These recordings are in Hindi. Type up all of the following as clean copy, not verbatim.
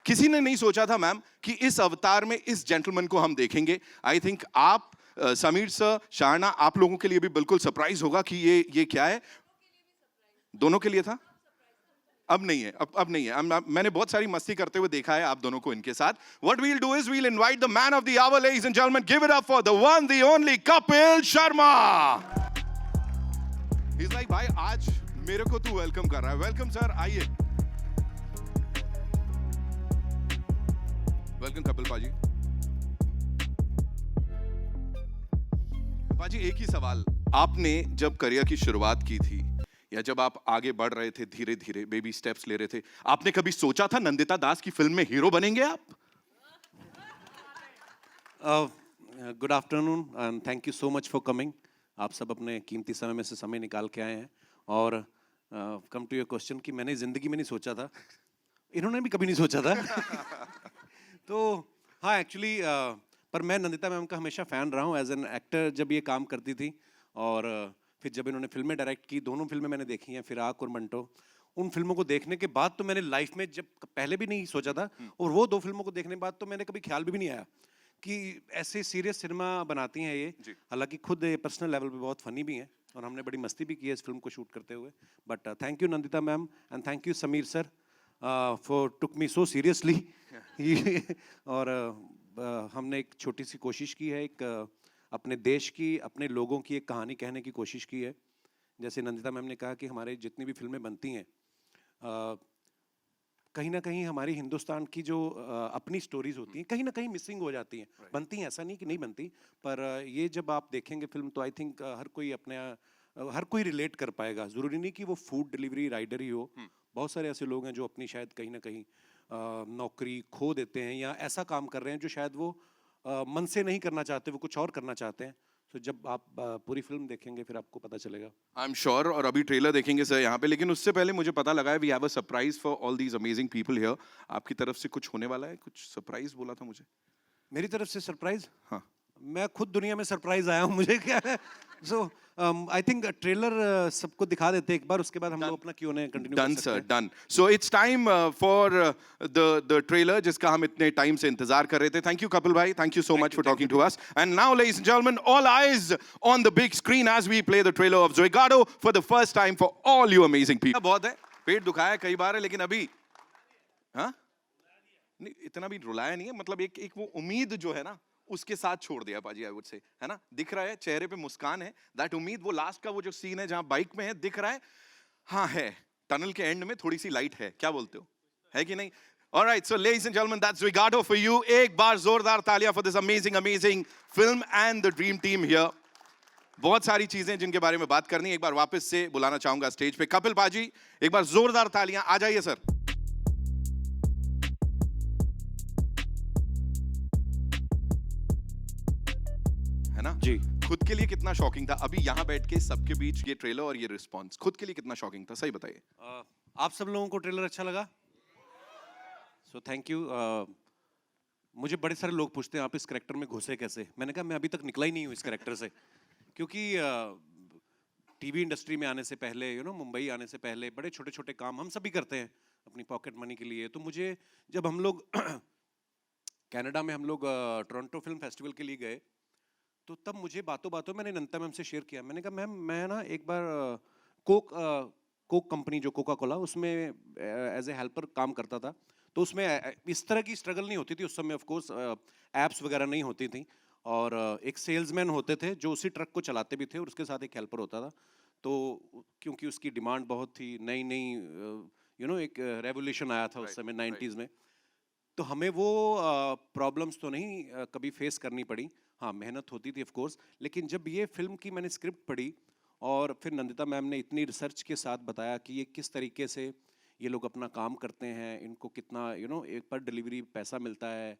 किसी ने नहीं सोचा था मैम कि इस अवतार में इस जेंटलमैन को हम देखेंगे। आई थिंक आप समीर सर, शाहना, आप लोगों के लिए भी बिल्कुल सरप्राइज होगा कि ये क्या है। दोनों के लिए था, अब नहीं है, अब नहीं है। मैंने बहुत सारी मस्ती करते हुए देखा है आप दोनों को इनके साथ। What we'll do is we'll invite the man of the hour, ladies and gentlemen. Give it up for the one, the only Kapil Sharma. He's like, भाई आज मेरे को तू वेलकम कर रहा है। वेलकम सर, आइए। वेलकम कपिल पाजी। पाजी एक ही सवाल, आपने जब करियर की शुरुआत की थी या जब आप आगे बढ़ रहे थे, धीरे धीरे बेबी स्टेप्स ले रहे थे, आपने कभी सोचा था नंदिता दास की फिल्म में हीरो बनेंगे आप? Good afternoon and thank you so much for coming. आप सब अपने कीमती समय में से समय निकाल के आए हैं। और कम टू योर क्वेश्चन कि मैंने ज़िंदगी में नहीं सोचा था, इन्होंने भी कभी नहीं सोचा था। तो हाँ, एक्चुअली पर मैं नंदिता मैम का हमेशा फ़ैन रहा हूँ एज एन एक्टर जब ये काम करती थी। और फिर जब इन्होंने फिल्में डायरेक्ट की, दोनों फिल्में मैंने देखी हैं, फिराक और मंटो। उन फिल्मों को देखने के बाद तो मैंने लाइफ में जब पहले भी नहीं सोचा था, और वो दो फिल्मों को देखने के बाद तो मैंने कभी ख्याल भी नहीं आया कि ऐसे सीरियस सिनेमा बनाती हैं ये। हालांकि खुद पर्सनल लेवल पे बहुत फनी भी हैं और हमने बड़ी मस्ती भी की है इस फिल्म को शूट करते हुए। But thank you Nandita ma'am and thank you Sameer sir for took me so seriously. और हमने एक छोटी सी कोशिश की है, एक अपने देश की, अपने लोगों की एक कहानी कहने की कोशिश की है। जैसे नंदिता मैम ने कहा कि हमारे जितनी भी फिल्में बनती हैं कहीं ना कहीं हमारी हिंदुस्तान की जो अपनी स्टोरीज होती हैं कहीं ना कहीं मिसिंग हो जाती हैं। बनती हैं, ऐसा नहीं कि नहीं बनती, पर ये जब आप देखेंगे फिल्म तो आई थिंक हर कोई रिलेट कर पाएगा। ज़रूरी नहीं कि वो फूड डिलीवरी राइडर ही हो। बहुत सारे ऐसे लोग हैं जो अपनी शायद कहीं ना कहीं नौकरी खो देते हैं या ऐसा काम कर रहे हैं जो शायद वो मन से नहीं करना चाहते, वो कुछ और करना चाहते हैं। तो जब आप पूरी फिल्म देखेंगे फिर आपको पता चलेगा। आई एम श्योर। और अभी ट्रेलर देखेंगे सर यहाँ पे, लेकिन उससे पहले मुझे पता लगा है we have a surprise for all these amazing people here. आपकी तरफ से कुछ होने वाला है, कुछ सरप्राइज बोला था मुझे। मेरी तरफ से सरप्राइज? हाँ, मैं खुद दुनिया में सरप्राइज आया हूँ, मुझे क्या है। सो आई थिंक ट्रेलर सबको दिखा देते हैं एक बार, उसके बाद हम लोग अपना Q&A कंटिन्यू कर डन सकते सर, हैं। Done. So it's time for the trailer जिसका हम इतने टाइम से इंतजार कर रहे थे। थैंक यू कपिल भाई, thank you so much for talking to us. And now ladies and gentleman, all eyes on the big screen as we play the trailer of Zwigato for the first time for all you amazing people. बहुत है, पेट दुखाया कई बार है, लेकिन अभी हाँ नहीं, इतना भी रुलाया नहीं है। मतलब एक वो उम्मीद जो है ना उसके साथ छोड़ दिया पाजी, आई वुड से, है ना। दिख रहा है चेहरे पे मुस्कान है, दैट उम्मीद। वो लास्ट का वो जो सीन है जहां बाइक में है, दिख रहा है, हाँ है। टनल के एंड में थोड़ी सी लाइट है, क्या बोलते हो, है कि नहीं? Alright, so ladies and gentlemen, that's ज़ोइगाडो for you. एक बार जोरदार तालियां for this amazing film and the dream team here. बहुत सारी चीजें जिनके बारे में बात करनी है। एक बार वापस से बुलाना चाहूंगा स्टेज पे कपिल पाजी। एक बार जोरदार तालियां, आ जाइए सर। है ना जी। खुद के लिए कितना शॉकिंग था अभी यहाँ बैठ के सबके बीच ये ट्रेलर और ये रिस्पांस, खुद के लिए कितना शॉकिंग था, सही बताइए। आप सब लोगों को ट्रेलर अच्छा लगा? सो थैंक यू। मुझे बड़े सारे लोग पूछते हैं आप इस कैरेक्टर में घुसे कैसे। मैंने कहा मैं अभी तक निकला ही नहीं हूँ इस कैरेक्टर से, क्योंकि टीवी इंडस्ट्री में आने से पहले, मुंबई आने से पहले बड़े छोटे छोटे काम हम सभी करते हैं अपनी पॉकेट मनी के लिए। तो मुझे जब हम लोग कनाडा में हम लोग टोरंटो फिल्म फेस्टिवल के लिए गए, तो तब मुझे बातों बातों मैंने नंदिता मैम से शेयर किया। मैंने कहा मैम मैं ना एक बार कोक कंपनी जो कोका कोला, उसमें एज ए हेल्पर काम करता था। तो उसमें इस तरह की स्ट्रगल नहीं होती थी उस समय। ऑफ कोर्स एप्स वगैरह नहीं होती थी, और एक सेल्समैन होते थे जो उसी ट्रक को चलाते भी थे और उसके साथ एक हेल्पर होता था। तो क्योंकि उसकी डिमांड बहुत थी, नई नई एक रेवोल्यूशन आया था उस समय 90s में, तो हमें वो प्रॉब्लम्स तो नहीं कभी फेस करनी पड़ी। हाँ, मेहनत होती थी ऑफ कोर्स, लेकिन जब ये फिल्म की मैंने स्क्रिप्ट पढ़ी और फिर नंदिता मैम ने इतनी रिसर्च के साथ बताया कि ये किस तरीके से ये लोग अपना काम करते हैं, इनको कितना एक पर डिलीवरी पैसा मिलता है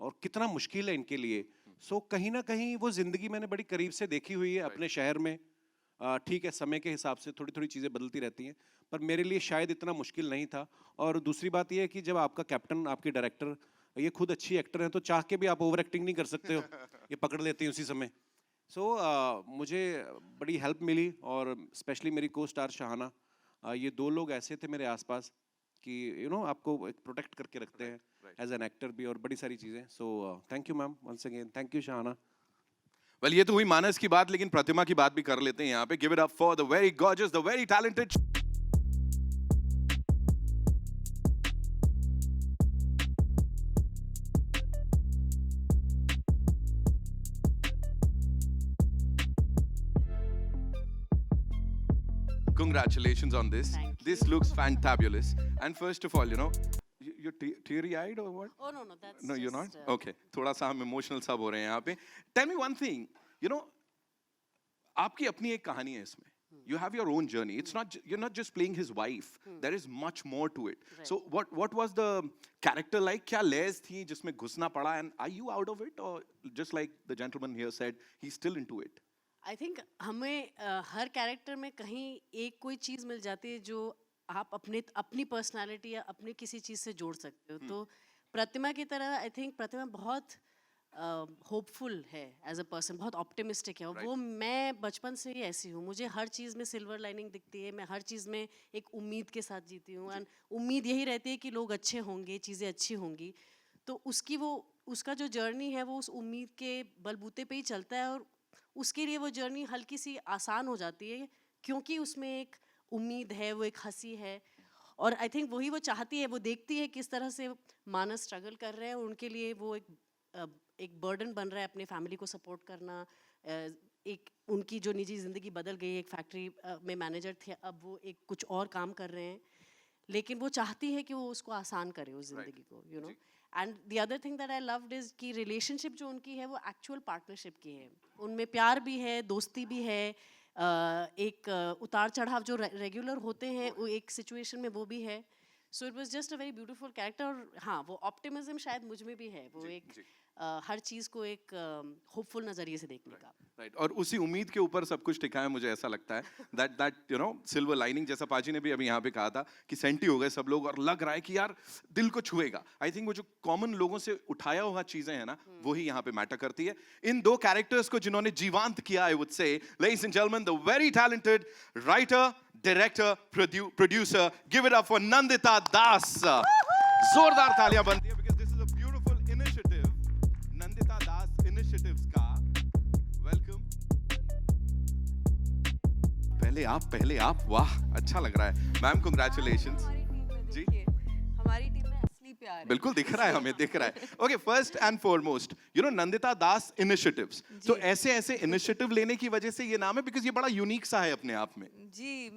और कितना मुश्किल है इनके लिए। सो कहीं ना कहीं वो ज़िंदगी मैंने बड़ी करीब से देखी हुई है अपने शहर में। ठीक है, समय के हिसाब से थोड़ी थोड़ी चीज़ें बदलती रहती हैं, पर मेरे लिए शायद इतना मुश्किल नहीं था। और दूसरी बात यह है कि जब आपका कैप्टन, आपकी डायरेक्टर, ये खुद अच्छी एक्टर हैं, तो चाह के भी आप ओवर एक्टिंग नहीं कर सकते हो, ये पकड़ लेते हैं उसी समय। सो मुझे बड़ी हेल्प मिली, और स्पेशली मेरी को स्टार शाहाना, ये दो लोग ऐसे थे मेरे आसपास कि आपको एक प्रोटेक्ट करके रखते हैं। एज एन एक्टर भी और बड़ी सारी चीज़ें. So thank you ma'am once again. Thank you Shahana. Well ये तो हुई मानस की बात, लेकिन प्रतिमा की बात भी कर लेते हैं यहाँ पे. Give it up for the very gorgeous, the very talented. Congratulations on this. Thank This looks fantabulous. And first of all, you're teary-eyed or what? Oh no, that's No, you're not? just, Okay. थोड़ा सा हम emotional सब हो रहे हैं यहाँ पे. Tell me one thing. आपकी अपनी एक कहानी है इसमें. You have your own journey. It's not you're not just playing his wife. There is much more to it. So what was the character like? क्या layers थी जिसमें घुसना पड़ा, and are you out of it, or just like the gentleman here said, he's still into it? I think हमें हर कैरेक्टर में कहीं एक कोई चीज़ मिल जाती है जो आप अपनी पर्सनालिटी या अपनी किसी चीज़ से जोड़ सकते हो. तो प्रतिमा की तरह आई थिंक प्रतिमा बहुत होपफुल है एज अ पर्सन, बहुत ऑप्टिमिस्टिक है. और वो मैं बचपन से ही ऐसी हूँ. मुझे हर चीज़ में सिल्वर लाइनिंग दिखती है. मैं हर चीज़ में एक उम्मीद के साथ जीती हूँ. एंड उम्मीद यही रहती है कि लोग अच्छे होंगे, चीज़ें अच्छी होंगी. तो उसका जो जर्नी है वो उस उम्मीद के बलबूते पे ही चलता है. और उसके लिए वो जर्नी हल्की सी आसान हो जाती है क्योंकि उसमें एक उम्मीद है, वो एक हंसी है. और आई थिंक वही वो चाहती है. वो देखती है किस तरह से मानस स्ट्रगल कर रहे हैं और उनके लिए वो एक बर्डन बन रहा है अपने फैमिली को सपोर्ट करना. एक उनकी जो निजी ज़िंदगी बदल गई. एक फैक्ट्री में मैनेजर थे, अब वो एक कुछ और काम कर रहे हैं. लेकिन वो चाहती है कि वो उसको आसान करे उस ज़िंदगी को, and the other thing that I loved is कि रिलेशनशिप जो उनकी है वो एक्चुअल पार्टनरशिप की है. उनमें प्यार भी है, दोस्ती भी है, एक उतार चढ़ाव जो रेगुलर होते हैं वो एक सिचुएशन में वो भी है. So it was just a very beautiful character. और हाँ, वो ऑप्टिमिज्म शायद मुझ में भी है. वो एक हर चीज़ को एक होपफुल नज़रिए से देखने का. राइट. और उसी उम्मीद के ऊपर सब कुछ टिका है, मुझे ऐसा लगता है. दैट सिल्वर लाइनिंग, जैसा पाजी ने भी अभी यहाँ पे कहा था कि सेंटी हो गए सब लोग और लग रहा है कि यार दिल को छुएगा. आई थिंक वो जो कॉमन लोगों से उठाया हुआ चीजें हैं ना, वही यहाँ पे मैटर करती है. इन दो कैरेक्टर्स को जिन्होंने जीवांत किया, I would say, ladies and gentleman, the very talented writer, director, producer, give it up for Nandita Das. जोरदार तालियां बनती है because this is a beautiful initiative. Nandita Das initiatives का वेलकम. पहले आप वाह, अच्छा लग रहा है मैम. कांग्रेचुलेशंस. जी, हमारी टीम में असली प्यार है. बिल्कुल दिख रहा है, हमें दिख रहा है. Okay, first and foremost Nandita Das initiatives. तो ऐसे इनिशिएटिव लेने की वजह से ये नाम है, बिकॉज ये बड़ा यूनिक सा है अपने आप में. जी,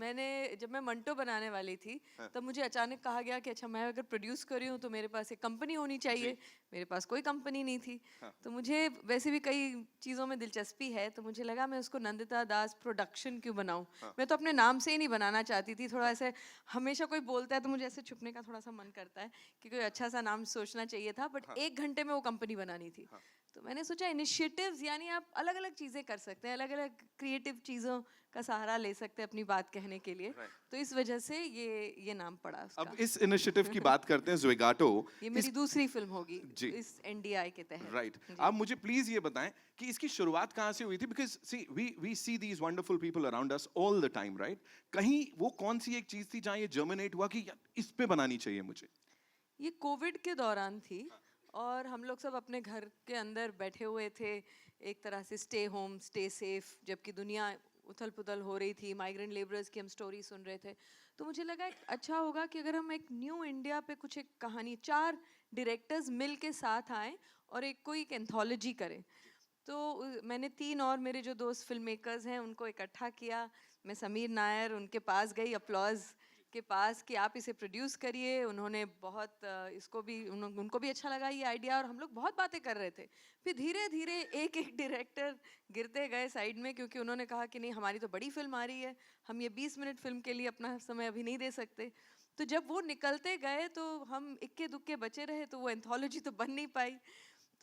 जब मैं मंटो बनाने वाली थी तब मुझे अचानक कहा गया कि अच्छा, मैं अगर प्रोड्यूस कर रही हूँ तो मेरे पास एक कंपनी होनी चाहिए. मेरे पास कोई कंपनी नहीं थी. तो मुझे वैसे भी कई चीज़ों में दिलचस्पी है, तो मुझे लगा मैं उसको नंदिता दास प्रोडक्शन क्यों बनाऊँ. मैं तो अपने नाम से ही नहीं बनाना चाहती थी. थोड़ा ऐसे हमेशा कोई बोलता है तो मुझे ऐसे छुपने का थोड़ा सा मन करता है कि कोई अच्छा सा नाम सोचना चाहिए था. बट 1 घंटे में वो कंपनी बनानी थी. तो मैंने सोचा इनिशिएटिव्स यानी आप अलग अलग चीज़ें कर सकते हैं, अलग अलग क्रिएटिव चीज़ों का सहारा ले सकते हैं अपनी बात कहने के लिए. तो इस वजह से ये नाम पड़ा उसका. अब इस इनिशिएटिव की बात करते हैं, ज़ोगाटो. ये मेरी दूसरी फिल्म होगी जी. इस एनडीआई के तहत. राइट. आप मुझे प्लीज ये बताएं कि इसकी शुरुआत कहाँ से हुई थी, because see we see these wonderful people around us all the time, right. कहीं वो कौन सी एक चीज थी जहाँ ये जर्मिनेट हुआ कि इस पे बनानी चाहिए मुझे? ये कोविड के दौरान थी और हम लोग सब अपने घर के अंदर बैठे हुए थे, एक तरह से स्टे होम स्टे सेफ, जबकि दुनिया उथल पुथल हो रही थी. माइग्रेंट लेबरर्स की हम स्टोरी सुन रहे थे. तो मुझे लगा अच्छा होगा कि अगर हम एक न्यू इंडिया पे कुछ एक कहानी, 4 डायरेक्टर्स मिल के साथ आएँ और कोई एक एंथोलॉजी करें. तो मैंने 3 और मेरे जो दोस्त फिल्म मेकर्स हैं उनको इकट्ठा किया. मैं समीर नायर उनके पास गई, अपलॉज के पास, कि आप इसे प्रोड्यूस करिए. उन्होंने बहुत उनको भी अच्छा लगा ये आइडिया और हम लोग बहुत बातें कर रहे थे. फिर धीरे धीरे एक डायरेक्टर गिरते गए साइड में, क्योंकि उन्होंने कहा कि नहीं, हमारी तो बड़ी फिल्म आ रही है, हम ये 20 मिनट फिल्म के लिए अपना समय अभी नहीं दे सकते. तो जब वो निकलते गए तो हम इक्के दुक्के बचे रहे, तो वो एंथोलॉजी तो बन नहीं पाई.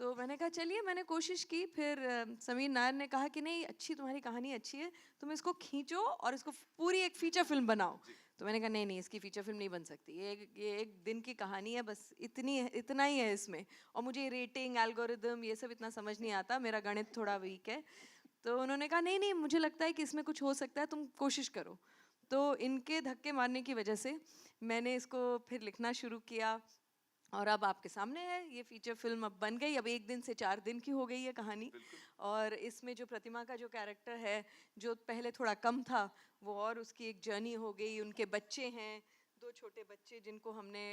तो मैंने कहा चलिए, मैंने कोशिश की. फिर समीर नायर ने कहा कि नहीं, अच्छी तुम्हारी कहानी अच्छी है, तुम इसको खींचो और इसको पूरी एक फीचर फिल्म बनाओ. तो मैंने कहा नहीं, इसकी फीचर फिल्म नहीं बन सकती. ये एक दिन की कहानी है, बस इतना ही है इसमें. और मुझे रेटिंग, एल्गोरिदम, ये सब इतना समझ नहीं आता, मेरा गणित थोड़ा वीक है. तो उन्होंने कहा नहीं, मुझे लगता है कि इसमें कुछ हो सकता है, तुम कोशिश करो. तो इनके धक्के मारने की वजह से मैंने इसको फिर लिखना शुरू किया. और अब आपके सामने है ये फीचर फिल्म, अब बन गई, अब 1 दिन से 4 दिन की हो गई है कहानी। और इसमें जो प्रतिमा का जो कैरेक्टर है, जो पहले थोड़ा कम था, वो और उसकी एक जर्नी हो गई। उनके बच्चे हैं, 2 छोटे बच्चे जिनको हमने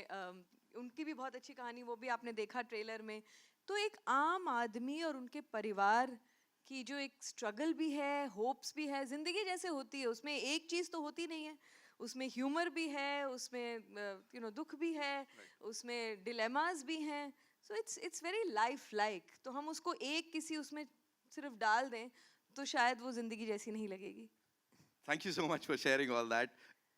उनकी भी बहुत अच्छी कहानी, वो भी आपने देखा ट्रेलर में। तो एक आम आदमी और उनके परिवार की जो एक स्ट्रगल भी है, होप्स भी है, ज़िंदगी जैसे होती है उसमें एक चीज़ तो होती नहीं है, उसमें ह्यूमर भी है, उसमें दुख भी है, उसमें डिलेमास भी हैं। So it's very life like. तो हम उसको एक किसी उसमें सिर्फ डाल दें तो शायद वो ज़िंदगी जैसी नहीं लगेगी। Thank you so much for sharing all that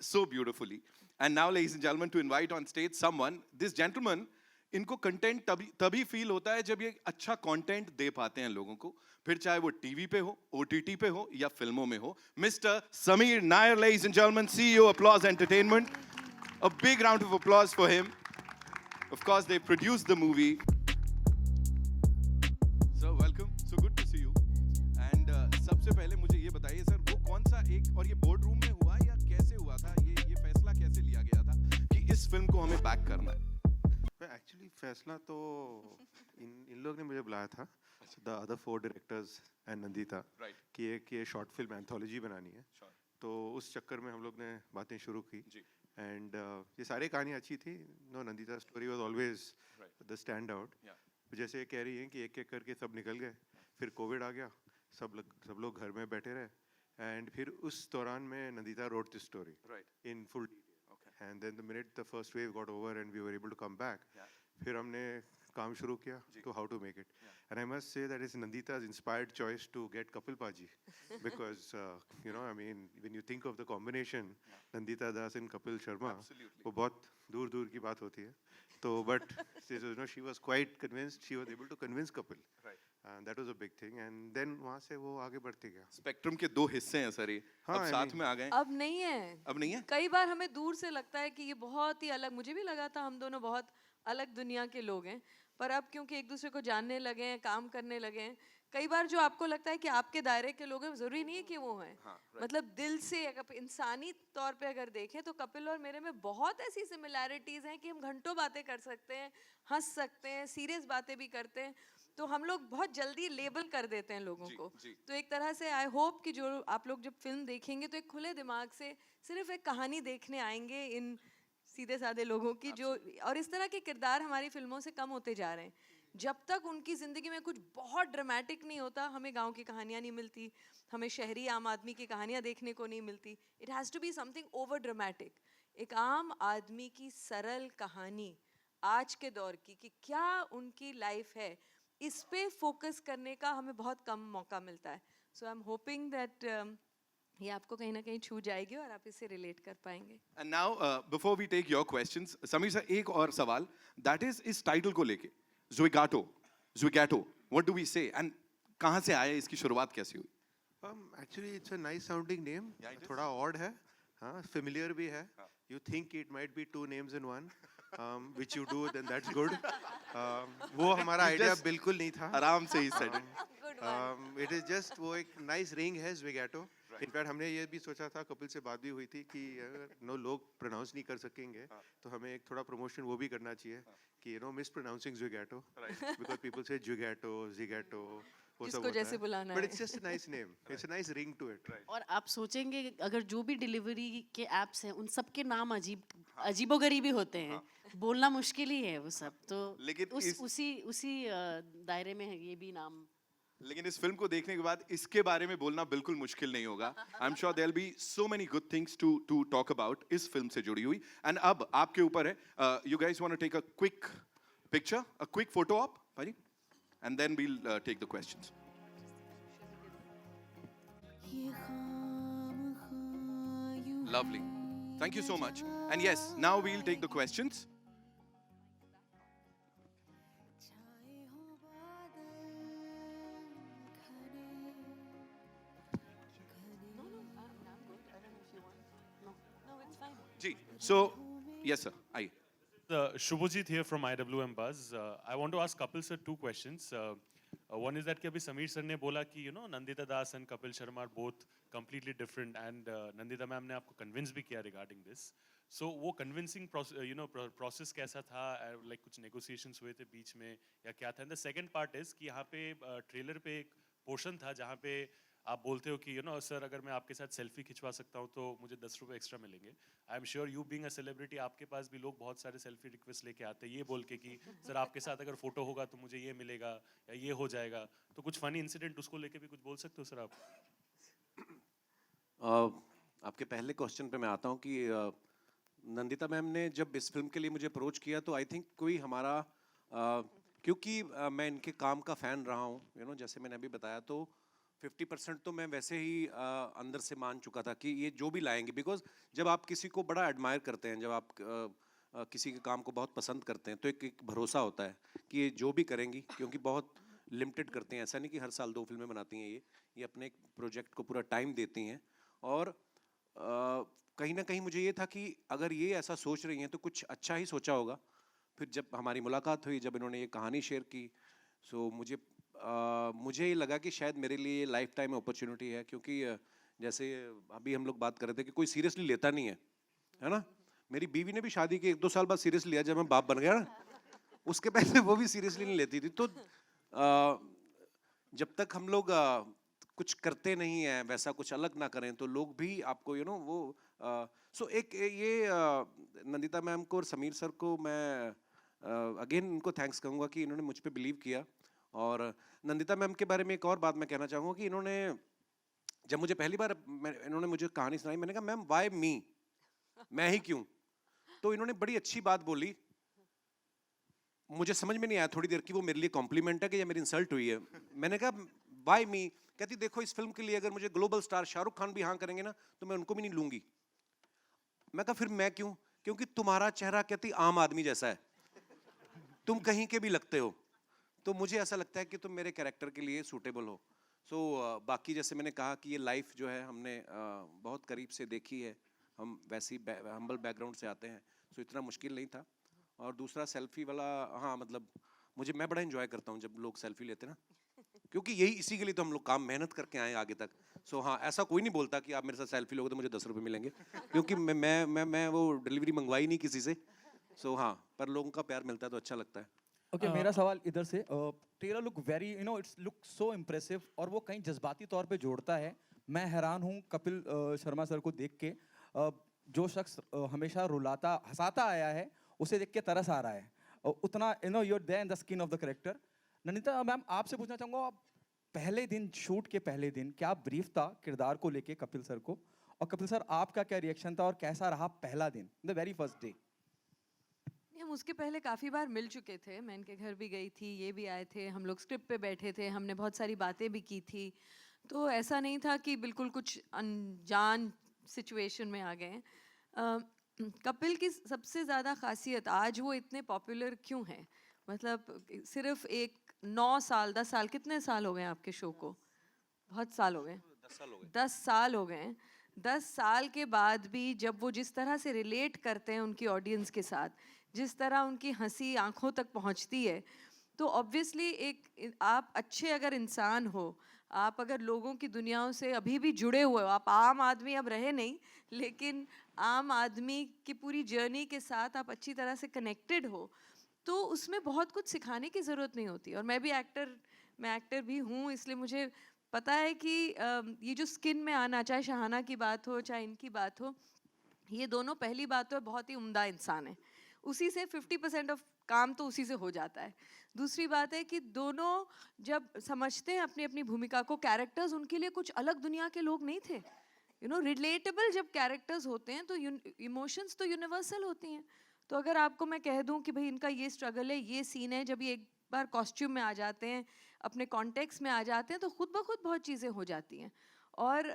so beautifully. And now, ladies and gentlemen, to invite on stage someone, this gentleman, इनको कंटेंट तभी फील होता है जब ये अच्छा कंटेंट दे पाते हैं लोगों को, फिर चाहे वो टीवी पे हो, ओटीटी पे हो या फिल्मों में हो। Mister Sameer Nair, ladies and gentlemen, CEO Applause Entertainment. A big round of applause for him. Of course, they produced the movie. Sir, welcome. So good to see you. And सबसे पहले मुझे ये बताइए सर, वो कौन सा एक, और ये बोर्ड रूम में हुआ या कैसे हुआ था, ये फैसला कैसे लिया गया था कि इस फिल्म को हमें बैक करना है? एक्चुअली फैसला तो इन लोग ने मुझे बुलाया था, the other 4 directors and Nandita, Right. कि एक ये शॉर्ट फिल्म एंथोलॉजी बनानी है। Sure. तो उस चक्कर में हम लोग ने बातें शुरू की जी। एंड ये सारी कहानियाँ अच्छी थी। No, Nandita story was always Right. The stand out. Yeah. जैसे ये कह रही हैं कि एक एक करके सब निकल गए, फिर कोविड आ गया, सब लोग घर में बैठे रहे, एंड फिर उस दौरान में Nandita wrote this story Right. In full Okay. And then the minute the first wave got over and we were able to come back, Yeah. फिर हमने काम शुरू किया तो how to make it, and I must say that is Nandita's inspired choice to get Kapil Paji because you know, I mean, when you think of the combination Nandita Das and Kapil Sharma, Absolutely. वो बहुत दूर दूर की बात होती है। तो but you know, she was quite convinced, she was able to convince Kapil, Right. and that was a big thing, and then वहाँ से वो आगे बढ़ते गया। स्पेक्ट्रम के 2 हिस्से हैं सर, ये हाँ, अब I साथ mean- में आ गए। अब नहीं है। अब नहीं है? कई बार हमें दूर से लगता है कि ये बहुत ही अलग, मुझे भी लगा था हम दोनों बहुत अलग दुनिया के लोग हैं, पर अब क्योंकि एक दूसरे को जानने लगे हैं, काम करने लगे हैं, कई बार जो आपको लगता है कि आपके दायरे के लोग हैं, जरूरी नहीं है कि वो हैं। मतलब दिल से अगर इंसानी तौर पे अगर देखें तो कपिल और मेरे में बहुत ऐसी सिमिलैरिटीज हैं कि हम घंटों बातें कर सकते हैं, हंस सकते हैं, सीरियस बातें भी करते हैं। तो हम लोग बहुत जल्दी लेबल कर देते हैं लोगों को। तो एक तरह से आई होप कि जो आप लोग जब फिल्म देखेंगे तो एक खुले दिमाग से सिर्फ एक कहानी देखने आएंगे इन सीधे साधे लोगों की, जो और इस तरह के किरदार हमारी फिल्मों से कम होते जा रहे हैं। जब तक उनकी ज़िंदगी में कुछ बहुत ड्रामेटिक नहीं होता, हमें गांव की कहानियाँ नहीं मिलती, हमें शहरी आम आदमी की कहानियाँ देखने को नहीं मिलती। It has to be something over dramatic, एक आम आदमी की सरल कहानी आज के दौर की, कि क्या उनकी लाइफ है, इस पे फोकस करने का हमें बहुत कम मौका मिलता है। सो आई एम होपिंग दैट ये आपको कहीं ना कहीं छू जाएगी और आप इससे रिलेट कर पाएंगे। And now, before we take your questions, Sameer sir, एक और सवाल, that is इस टाइटल को लेके, Zwigato, what do we say, and कहाँ से आया, इसकी शुरुआत कैसी हुई? Actually, it's a nice sounding name. Yeah, it is. थोड़ा odd है, हाँ, familiar भी है. You think it might be 2 names in one, which you do, then that's good. वो हमारा idea just बिल्कुल नहीं था. आराम से ही said it. Good one. It is just वो एक nice ring है Zwigato. इनफैक्ट हमने ये भी सोचा था, कपिल से बात भी हुई थी कि अगर नो लोग प्रोनाउंस नहीं कर सकेंगे तो हमें एक थोड़ा प्रमोशन वो भी करना चाहिए कि you know miss pronouncing Zwigato, because people से Zwigato, Zigato, वो सब जिसको होता जैसे है, बुलाना बट है। It's just a nice name, it's a nice ring to it. और आप सोचेंगे कि अगर जो भी डिलीवरी के एप्स हैं उन सब के नाम अजीबोगरीबी होते हैं, बोलना मुश्किल ही है वो सब। तो लेकिन उसी दायरे में है ये भी नाम। लेकिन इस फिल्म को देखने के बाद इसके बारे में बोलना बिल्कुल मुश्किल नहीं होगा। I am sure there will be so many good things to talk about इस फिल्म से जुड़ी हुई। एंड अब आपके ऊपर है, you guys want to take a quick picture, a quick photo op भाई, and then we'll take the questions. Lovely. Thank you so much. And yes, now we'll take the questions. जी, so yes sir, आइए। Shubhajit here from IWM Buzz. I want to ask Kapil sir 2 questions. One is that कि अभी समीर सर ने बोला कि Nandita Das and Kapil Sharma are both completely different, and Nandita ma'am ने आपको convince भी किया regarding this. सो वो कन्विंसिंग प्रोसेस कैसा था, लाइक कुछ नेगोशिएशंस हुए थे बीच में या क्या था? And the second part is कि यहाँ पे ट्रेलर पे एक पोर्शन था जहाँ पे आप बोलते हो कि सर अगर मैं आपके साथ सेल्फी खिंचवा सकता हूँ तो मुझे 10 रुपए एक्स्ट्रा मिलेंगे। आई am sure you being a celebrity आपके पास भी लोग बहुत सारे सेल्फी रिक्वेस्ट लेके आते हैं ये बोल के कि सर आपके साथ अगर फोटो होगा तो मुझे ये मिलेगा या ये हो जाएगा। तो कुछ फनी इंसिडेंट उसको लेके भी कुछ बोल सकते हो सर आप? आपके पहले क्वेश्चन पे मैं आता हूँ कि नंदिता मैम ने जब इस फिल्म के लिए मुझे अप्रोच किया तो आई थिंक कोई हमारा क्योंकि मैं इनके काम का फ़ैन रहा हूँ जैसे मैंने अभी बताया तो 50% तो मैं वैसे ही अंदर से मान चुका था कि ये जो भी लाएंगे, बिकॉज जब आप किसी को बड़ा एडमायर करते हैं, जब आप किसी के काम को बहुत पसंद करते हैं तो एक भरोसा होता है कि ये जो भी करेंगी, क्योंकि बहुत लिमिटेड करते हैं, ऐसा नहीं कि हर साल 2 फिल्में बनाती हैं ये अपने प्रोजेक्ट को पूरा टाइम देती हैं। और कहीं ना कहीं मुझे ये था कि अगर ये ऐसा सोच रही हैं तो कुछ अच्छा ही सोचा होगा। फिर जब हमारी मुलाकात हुई, जब इन्होंने ये कहानी शेयर की, सो मुझे ये लगा कि शायद मेरे लिए लाइफ टाइम अपॉर्चुनिटी है, क्योंकि जैसे अभी हम लोग बात कर रहे थे कि कोई सीरियसली लेता नहीं है ना। मेरी बीवी ने भी शादी के 1-2 साल बाद सीरियसली लिया, जब मैं बाप बन गया ना, उसके पहले वो भी सीरियसली नहीं लेती थी। तो जब तक हम लोग कुछ करते नहीं हैं, वैसा कुछ अलग ना करें, तो लोग भी आपको वो सो एक ये नंदिता मैम को और समीर सर को मैं अगेन इनको थैंक्स कहूँगा कि इन्होंने मुझ पे बिलीव किया। और नंदिता मैम के बारे में एक और बात मैं कहना चाहूँगा कि इन्होंने जब मुझे पहली बार इन्होंने मुझे कहानी सुनाई, मैंने कहा मैम वाई मी, मैं ही क्यों? तो इन्होंने बड़ी अच्छी बात बोली, मुझे समझ में नहीं आया थोड़ी देर की वो मेरे लिए कॉम्प्लीमेंट है कि या मेरी इंसल्ट हुई है। मैंने कहा वाई मी? कहती देखो इस फिल्म के लिए अगर मुझे ग्लोबल स्टार शाहरुख खान भी हाँ करेंगे ना तो मैं उनको भी नहीं लूंगी। मैं कहा फिर मैं क्यों? क्योंकि तुम्हारा चेहरा कहती आम आदमी जैसा है, तुम कहीं के भी लगते हो, तो मुझे ऐसा लगता है कि तुम मेरे कैरेक्टर के लिए सूटेबल हो। सो बाकी जैसे मैंने कहा कि ये लाइफ जो है हमने बहुत करीब से देखी है, हम वैसी हम्बल बैकग्राउंड से आते हैं, सो इतना मुश्किल नहीं था। और दूसरा सेल्फी वाला, हाँ मतलब मैं बड़ा एंजॉय करता हूँ जब लोग सेल्फी लेते ना, क्योंकि इसी के लिए तो हम लोग काम मेहनत करके आए आगे तक। सो हाँ, ऐसा कोई नहीं बोलता कि आप मेरे साथ सेल्फी लोगे तो मुझे 10 रुपये मिलेंगे, क्योंकि मैं वो डिलीवरी मंगवाई नहीं किसी से। सो हाँ, पर लोगों का प्यार मिलता है तो अच्छा लगता है। ओके मेरा सवाल इधर से, trailer look very it's look so impressive और वो कहीं जज्बाती तौर पे जोड़ता है। मैं हैरान हूँ कपिल शर्मा सर को देख के, जो शख्स हमेशा रुलाता हंसाता आया है उसे देख के तरस आ रहा है, उतना you are there in the skin of the character. Nandita ma'am आपसे पूछना चाहूँगा, पहले दिन शूट के पहले दिन क्या ब्रीफ था किरदार को लेके कपिल सर को, और कपिल सर आपका क्या रिएक्शन था और कैसा रहा पहला दिन, द वेरी फर्स्ट डे? हम उसके पहले काफ़ी बार मिल चुके थे, मैं इनके घर भी गई थी, ये भी आए थे, हम लोग स्क्रिप्ट पे बैठे थे, हमने बहुत सारी बातें भी की थी। तो ऐसा नहीं था कि बिल्कुल कुछ अनजान सिचुएशन में आ गए। कपिल की सबसे ज़्यादा खासियत, आज वो इतने पॉपुलर क्यों हैं, मतलब सिर्फ एक 9 साल 10 साल, कितने साल हो गए आपके शो को? बहुत साल हो गए, 10 साल हो गए। 10 साल हो गए। 10 साल के बाद भी जब वो जिस तरह से रिलेट करते हैं उनकी ऑडियंस के साथ, जिस तरह उनकी हंसी आंखों तक पहुंचती है, तो ऑब्वियसली आप अच्छे अगर इंसान हो, आप अगर लोगों की दुनियाओं से अभी भी जुड़े हुए हो, आप आम आदमी अब रहे नहीं, लेकिन आम आदमी की पूरी जर्नी के साथ आप अच्छी तरह से कनेक्टेड हो, तो उसमें बहुत कुछ सिखाने की ज़रूरत नहीं होती। और मैं एक्टर भी हूँ, इसलिए मुझे पता है कि ये जो स्किन में आना, चाहे शहाना की बात हो चाहे इनकी बात हो, ये दोनों पहली बात तो बहुत ही उम्दा इंसान है, उसी से 50% ऑफ काम तो उसी से हो जाता है। दूसरी बात है कि दोनों जब समझते हैं अपनी अपनी भूमिका को, कैरेक्टर्स उनके लिए कुछ अलग दुनिया के लोग नहीं थे, रिलेटेबल जब कैरेक्टर्स होते हैं तो इमोशंस तो यूनिवर्सल होती हैं। तो अगर आपको मैं कह दूं कि भाई इनका ये स्ट्रगल है, ये सीन है, जब ये एक बार कॉस्ट्यूम में आ जाते हैं, अपने कॉन्टेक्स्ट में आ जाते हैं, तो खुद ब खुद बहुत चीज़ें हो जाती हैं। और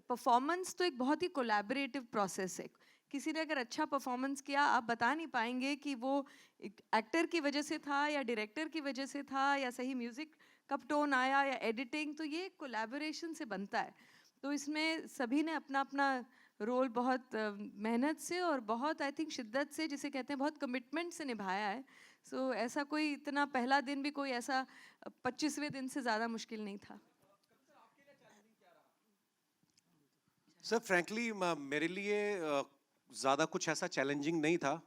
परफॉर्मेंस तो एक बहुत ही कोलैबोरेटिव प्रोसेस है। किसी ने अगर अच्छा परफॉर्मेंस किया, आप बता नहीं पाएंगे कि वो एक्टर की वजह से था या डायरेक्टर की वजह से था या सही म्यूज़िक कब टोन आया या एडिटिंग, तो ये कोलैबोरेशन से बनता है। तो इसमें सभी ने अपना अपना रोल बहुत मेहनत से और बहुत आई थिंक शिद्दत से, जिसे कहते हैं बहुत कमिटमेंट से निभाया है। सो ऐसा कोई इतना पहला दिन भी कोई ऐसा 25वें दिन से ज़्यादा मुश्किल नहीं था। सर फ्रैंकली मेरे लिए ज़्यादा कुछ ऐसा चैलेंजिंग नहीं था,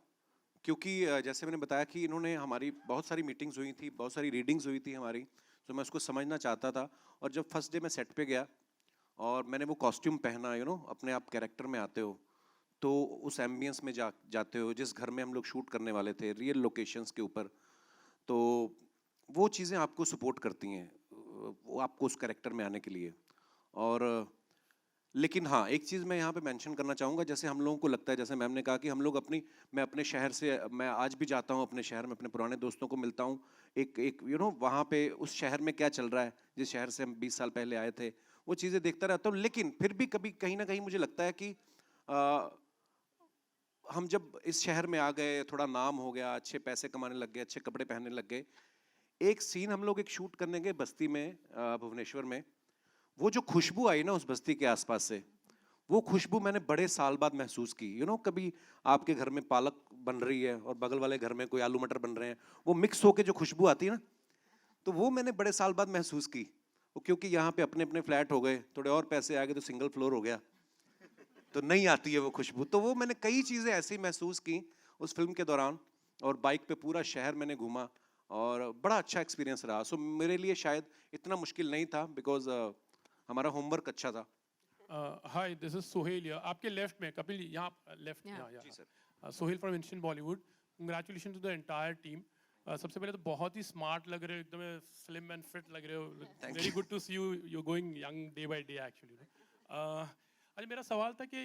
क्योंकि जैसे मैंने बताया कि इन्होंने हमारी बहुत सारी मीटिंग्स हुई थी, बहुत सारी रीडिंग्स हुई थी हमारी, तो मैं उसको समझना चाहता था। और जब फर्स्ट डे मैं सेट पे गया और मैंने वो कॉस्ट्यूम पहना, अपने आप कैरेक्टर में आते हो, तो उस एम्बियंस में जाते हो जिस घर में हम लोग शूट करने वाले थे, रियल लोकेशंस के ऊपर, तो वो चीज़ें आपको सपोर्ट करती हैं, वो आपको उस कैरेक्टर में आने के लिए। और लेकिन हाँ, एक चीज़ मैं यहाँ पे मेंशन करना चाहूँगा, जैसे हम लोगों को लगता है, जैसे मैम ने कहा कि हम लोग मैं अपने शहर से, मैं आज भी जाता हूँ अपने शहर में, अपने पुराने दोस्तों को मिलता हूँ, एक वहाँ पे उस शहर में क्या चल रहा है, जिस शहर से हम 20 साल पहले आए थे, वो चीज़ें देखता रहता हूँ। लेकिन फिर भी कभी कहीं ना कहीं मुझे लगता है कि हम जब इस शहर में आ गए, थोड़ा नाम हो गया, अच्छे पैसे कमाने लग गए, अच्छे कपड़े पहनने लग गए, एक सीन हम लोग एक शूट करने गए बस्ती में, भुवनेश्वर में, वो जो खुशबू आई ना उस बस्ती के आसपास से, वो खुशबू मैंने बड़े साल बाद महसूस की। कभी आपके घर में पालक बन रही है और बगल वाले घर में कोई आलू मटर बन रहे हैं, वो मिक्स होके जो खुशबू आती है ना, तो वो मैंने बड़े साल बाद महसूस की। वो क्योंकि यहाँ पे अपने अपने फ्लैट हो गए, थोड़े और पैसे आ गए तो सिंगल फ्लोर हो गया, तो नहीं आती है वो खुशबू। तो वो मैंने कई चीज़ें ऐसी महसूस की उस फिल्म के दौरान, और बाइक पे पूरा शहर मैंने घूमा और बड़ा अच्छा एक्सपीरियंस रहा। सो मेरे लिए शायद इतना मुश्किल नहीं था, बिकॉज हमारा होमवर्क अच्छा था। Hi, this is Sohail here. आपके लेफ्ट में कपिल, यहाँ लेफ्ट, Yeah. यहाँ यहाँ Sohail from Instant Bollywood. Congratulation to the entire team. सबसे पहले तो बहुत ही स्मार्ट लग रहे हो, एकदम स्लिम एंड फिट लग रहे हो। Very good to see you, you going young day by day actually. अच्छा, मेरा सवाल था कि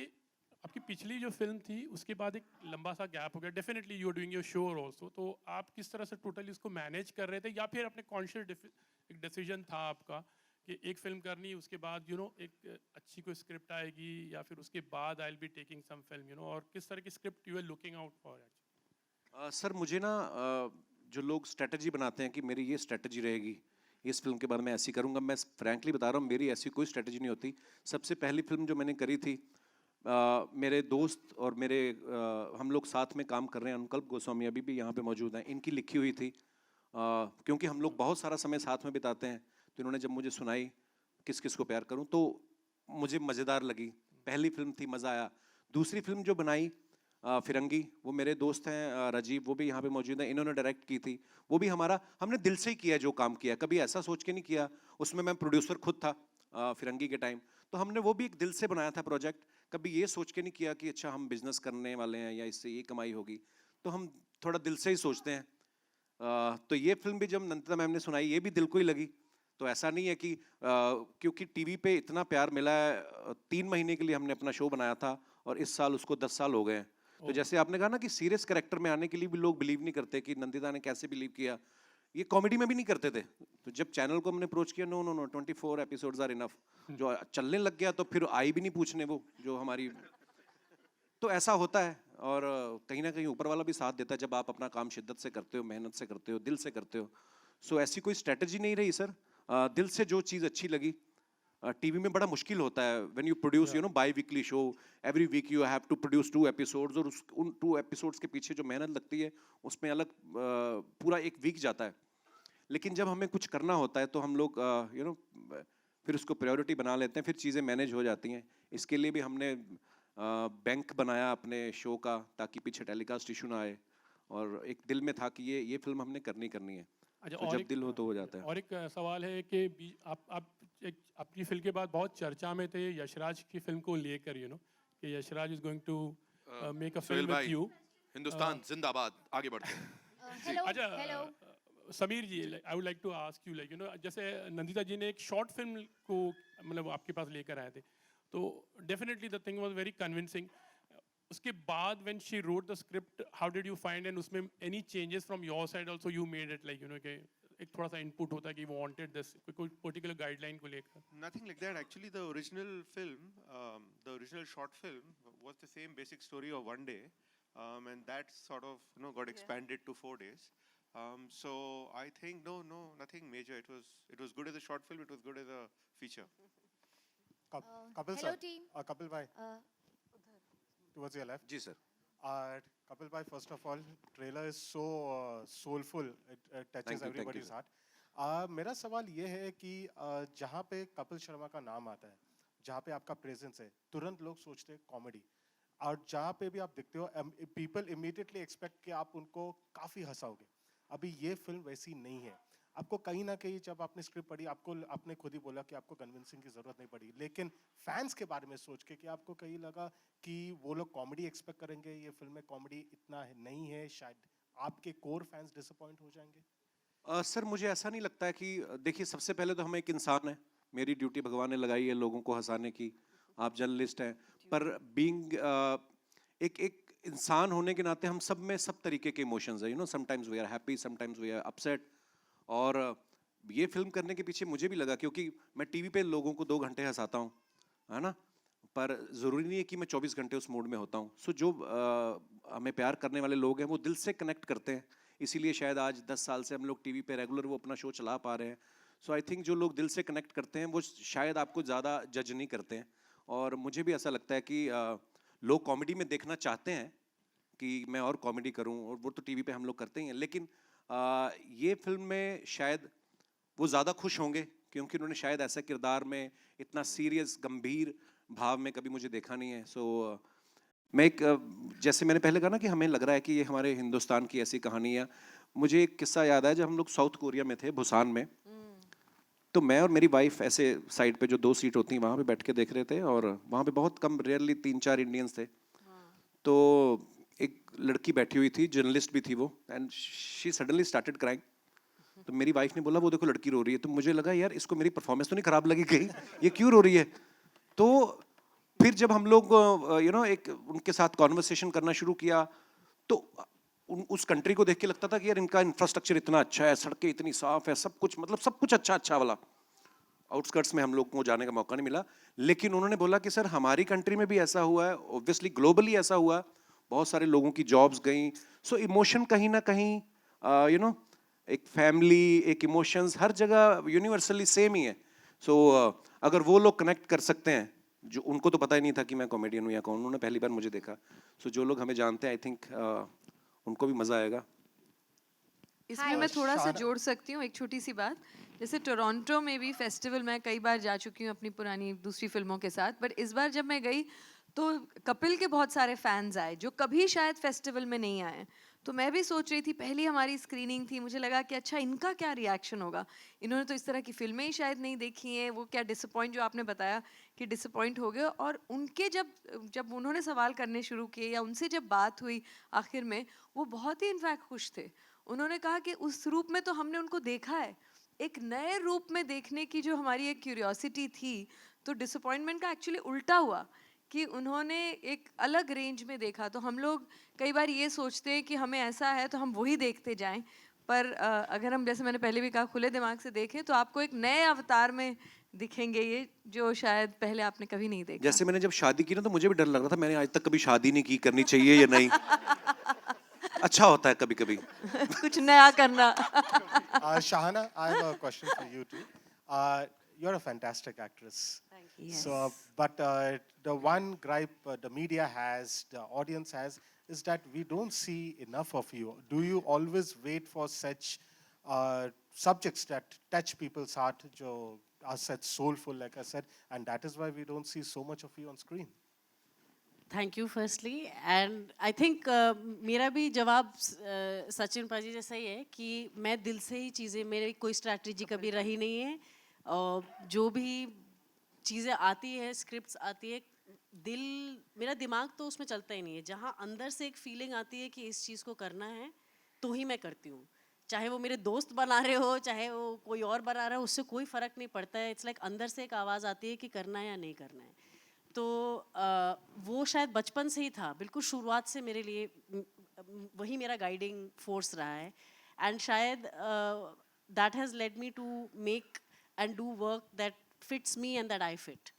आपकी पिछली जो फिल्म थी उसके बाद एक लंबा सा गैप हो गया। Definitely you are doing your show also, तो आप किस तरह से टोटली उसको मैनेज कर रहे थे, या फिर अपने कॉन्शियस एक डिसीजन था आपका कि एक फिल्म करनी, उसके बाद एक अच्छी कोई स्क्रिप्ट आएगी, या फिर उसके बाद I will be taking some film, और किस तरह की script you are looking out for actually? Sir मुझे ना जो लोग स्ट्रेटजी बनाते हैं कि मेरी ये स्ट्रेटजी रहेगी, इस फिल्म के बाद मैं ऐसी करूँगा, मैं फ्रैंकली बता रहा हूँ, मेरी ऐसी कोई स्ट्रेटजी नहीं होती। सबसे पहली फिल्म जो मैंने करी थी, मेरे दोस्त और हम लोग साथ में काम कर रहे हैं, अनुकल्प गोस्वामी अभी भी यहाँ पे मौजूद हैं, इनकी लिखी हुई थी। क्योंकि हम लोग बहुत सारा समय साथ में बिताते हैं, तो इन्होंने जब मुझे सुनाई किस किस को प्यार करूं, तो मुझे मज़ेदार लगी। पहली फिल्म थी, मज़ा आया। दूसरी फिल्म जो बनाई फिरंगी, वो मेरे दोस्त हैं राजीव, वो भी यहाँ पे मौजूद हैं, इन्होंने डायरेक्ट की थी। वो भी हमने दिल से ही किया जो काम किया, कभी ऐसा सोच के नहीं किया। उसमें मैं प्रोड्यूसर खुद था फिरंगी के टाइम, तो हमने वो भी एक दिल से बनाया था प्रोजेक्ट। कभी ये सोच के नहीं किया कि अच्छा हम बिजनेस करने वाले हैं या इससे ये कमाई होगी, तो हम थोड़ा दिल से ही सोचते हैं। तो ये फिल्म भी जब नंदिता मैम ने सुनाई, ये भी दिल को ही लगी। तो ऐसा नहीं है कि क्योंकि टीवी पे इतना प्यार मिला है, 3 महीने के लिए हमने अपना शो बनाया था और इस साल उसको 10 साल हो गए हैं। तो जैसे आपने कहा ना कि सीरियस कैरेक्टर में आने के लिए भी लोग बिलीव नहीं करते कि नंदिता ने कैसे बिलीव किया, ये कॉमेडी में भी नहीं करते थे। तो जब चैनल को हमने अप्रोच किया, no no no 24 episodes are enough, जो चलने लग गया तो फिर आई भी नहीं पूछने वो जो हमारी। तो ऐसा होता है, और कहीं ना कहीं ऊपर वाला भी साथ देता है जब आप अपना काम शिद्दत से करते हो, मेहनत से करते हो, दिल से करते हो। सो ऐसी कोई स्ट्रेटजी नहीं रही सर, दिल से जो चीज़ अच्छी लगी। टीवी में बड़ा मुश्किल होता है when you produce biweekly show, every week you have to produce 2 episodes, और उन 2 एपिसोड्स के पीछे जो मेहनत लगती है उसमें अलग पूरा एक वीक जाता है। लेकिन जब हमें कुछ करना होता है तो हम लोग फिर उसको प्रायोरिटी बना लेते हैं, फिर चीज़ें मैनेज हो जाती हैं। इसके लिए भी हमने बैंक बनाया अपने शो का, ताकि पीछे टेलीकास्ट इशू ना आए, और एक दिल में था कि ये फिल्म हमने करनी है। अच्छा, तो जब दिल हो तो हो जाता है। और एक सवाल है कि आप आपकी फिल्म के बाद बहुत चर्चा में थे यशराज की फिल्म को लेकर, कि Yashraj is going to make a Sohail film with भाई, यू। हिंदुस्तान जिंदाबाद। आगे बढ़ते हैं। अच्छा, Sameer ji, I would like to ask you, जैसे नंदिता जी ने एक शॉर्ट फिल्म को मतलब आपके पास लेकर आए थे, तो definitely the thing was very convincing. उसके बाद when she wrote the script, how did you find, and उसमें any changes from your side also you made it, like कि एक थोड़ा सा इनपुट होता है कि वो वांटेड दिस, कोई पर्टिकुलर गाइडलाइन को लेकर? Nothing like that. Actually, the original film, the original short film, was the same basic story of one day, and that sort of got expanded to 4 days. So I think no, nothing major. It was good as a short film. It was good as a feature. Kapil hello sir, team. Kapil bhai, towards your left. जी sir. Kapil bhai, first of all, trailer is so soulful. It touches Thank you, everybody's sir. heart. मेरा सवाल ये है कि जहाँ पे कपिल शर्मा का नाम आता है, जहाँ पे आपका प्रेजेंस है, तुरंत लोग सोचते हैं कॉमेडी। और जहाँ पे भी आप देखते हो पीपल इमीडिएटली एक्सपेक्ट कि आप उनको काफ़ी हंसाओगे। अभी ये फिल्म वैसी नहीं है। आपको कहीं ना कहीं जब आपने स्क्रिप्ट पढ़ी, आपको आपने खुद ही बोला कि आपको कन्विंसिंग की ज़रूरत नहीं पड़ी, लेकिन फैंस के बारे में सोच के कि आपको कहीं लगा कि वो लोग कॉमेडी एक्सपेक्ट करेंगे, ये फिल्म में कॉमेडी इतना नहीं है, शायद आपके कोर फैंस डिसअपॉइंट हो जाएंगे। सर मुझे ऐसा नहीं लगता है कि देखिए सबसे पहले तो हम एक इंसान है, मेरी ड्यूटी भगवान ने लगाई है लोगों को हंसाने की, आप जर्नलिस्ट हैं, पर बीइंग एक एक इंसान होने के नाते हम सब में सब तरीके के इमोशंस है, you know, sometimes we are happy, sometimes we are upset. और ये फिल्म करने के पीछे मुझे भी लगा, क्योंकि मैं टीवी पे लोगों को 2 घंटे हंसाता हूँ, है ना, पर ज़रूरी नहीं है कि मैं 24 घंटे उस मूड में होता हूँ। सो जो हमें प्यार करने वाले लोग हैं वो दिल से कनेक्ट करते हैं, इसीलिए शायद आज 10 साल से हम लोग टीवी पे रेगुलर वो अपना शो चला पा रहे हैं। सो आई थिंक जो लोग दिल से कनेक्ट करते हैं वो शायद आपको ज़्यादा जज नहीं करते हैं। और मुझे भी ऐसा लगता है कि लोग कॉमेडी में देखना चाहते हैं कि मैं और कॉमेडी करूं, और वो तो टीवी पे हम लोग करते ही हैं, लेकिन ये फिल्म में शायद वो ज़्यादा खुश होंगे, क्योंकि उन्होंने शायद ऐसा किरदार में इतना सीरियस गंभीर भाव में कभी मुझे देखा नहीं है। सो मैं एक जैसे मैंने पहले कहा ना कि हमें लग रहा है कि ये हमारे हिंदुस्तान की ऐसी कहानी है। मुझे एक किस्सा याद आया, जब हम लोग साउथ कोरिया में थे, बुसान में, तो मैं और मेरी वाइफ ऐसे साइड पे जो 2 सीट होती हैं वहाँ पे बैठ के देख रहे थे, और वहाँ पे बहुत कम, रेयरली 3-4 इंडियंस थे। तो एक लड़की बैठी हुई थी, जर्नलिस्ट भी थी वो, and she suddenly started crying. तो मेरी वाइफ ने बोला वो देखो लड़की रो रही है। तो मुझे लगा यार इसको मेरी परफॉर्मेंस तो नहीं खराब लगी कहीं, ये क्यों रो रही है। तो फिर जब हम लोग यू नो एक उनके साथ कॉन्वर्सेशन करना शुरू किया, तो उस कंट्री को देख के लगता था कि यार इनका इंफ्रास्ट्रक्चर इतना अच्छा है, सड़कें इतनी साफ है, सब कुछ, मतलब सब कुछ अच्छा अच्छा वाला। आउटस्कर्ट्स में हम लोग को जाने का मौका नहीं मिला, लेकिन उन्होंने बोला कि सर हमारी कंट्री में भी ऐसा हुआ है, ऑब्वियसली ग्लोबली ऐसा हुआ, बहुत सारे लोगों की जॉब्स गई। सो इमोशन कहीं ना कहीं यू नो एक फैमिली, एक इमोशंस हर जगह यूनिवर्सली सेम ही है। सो अगर वो लोग कनेक्ट कर सकते हैं, जो उनको तो पता ही नहीं था कि मैं कॉमेडियन हूँ या कौन, उन्होंने पहली बार मुझे देखा। सो जो लोग हमें जानते हैं, आई थिंक उनको भी मज़ा आएगा। इसमें मैं थोड़ा सा जोड़ सकती हूँ एक छोटी सी बात। जैसे टोरंटो में भी फेस्टिवल मैं कई बार जा चुकी हूँ अपनी पुरानी दूसरी फिल्मों के साथ, बट इस बार जब मैं गई तो कपिल के बहुत सारे फैंस आए जो कभी शायद फेस्टिवल में नहीं आए। तो मैं भी सोच रही थी, पहली हमारी स्क्रीनिंग थी, मुझे लगा कि अच्छा इनका क्या रिएक्शन होगा, इन्होंने तो इस तरह की फिल्में ही शायद नहीं देखी हैं, वो क्या डिसअपॉइंट, जो आपने बताया कि डिसअपॉइंट हो गए। और उनके जब जब उन्होंने सवाल करने शुरू किए या उनसे जब बात हुई आखिर में, वो बहुत ही इनफैक्ट खुश थे। उन्होंने कहा कि उस रूप में तो हमने उनको देखा है, एक नए रूप में देखने की जो हमारी एक क्यूरियोसिटी थी, तो डिसअपॉइंटमेंट का एक्चुअली उल्टा हुआ कि उन्होंने एक अलग रेंज में देखा। तो हम लोग कई बार ये सोचते हैं कि हमें ऐसा है तो हम वही देखते जाएं, पर अगर हम, जैसे मैंने पहले भी कहा, खुले दिमाग से देखें तो आपको एक नए अवतार में दिखेंगे ये, जो शायद पहले आपने कभी नहीं देखा। जैसे मैंने जब शादी की ना, तो मुझे भी डर लग रहा था, मैंने आज तक कभी शादी नहीं की, करनी चाहिए या नहीं। अच्छा होता है कभी कभी कुछ नया करना। Shahana, I have a question for you too. You're a fantastic actress. Thank you. So, but the one gripe the media has, the audience has, is that we don't see enough of you. Do you always wait for such subjects that touch people's heart, jo are such soulful, like I said, and that is why we don't see so much of you on screen? Thank you firstly, and I think मेरा भी जवाब सचिन पाजी जैसा ही है कि मैं दिल से ही चीज़ें, मेरी कोई स्ट्रैटेजी कभी रही नहीं है, और जो भी चीज़ें आती है, स्क्रिप्ट्स आती है, दिल, मेरा दिमाग तो उसमें चलता ही नहीं है। जहाँ अंदर से एक फीलिंग आती है कि इस चीज़ को करना है तो ही मैं करती हूँ, चाहे वो मेरे दोस्त बना रहे हो, चाहे वो कोई और बना रहा है, उससे कोई फ़र्क नहीं पड़ता है। इट्स लाइक अंदर से एक आवाज़ आती है कि करना है या नहीं करना है। तो वो शायद बचपन से ही था, बिल्कुल शुरुआत से मेरे लिए वही मेरा गाइडिंग फोर्स रहा है, एंड शायद that has led me to make and do work that fits me and that I fit.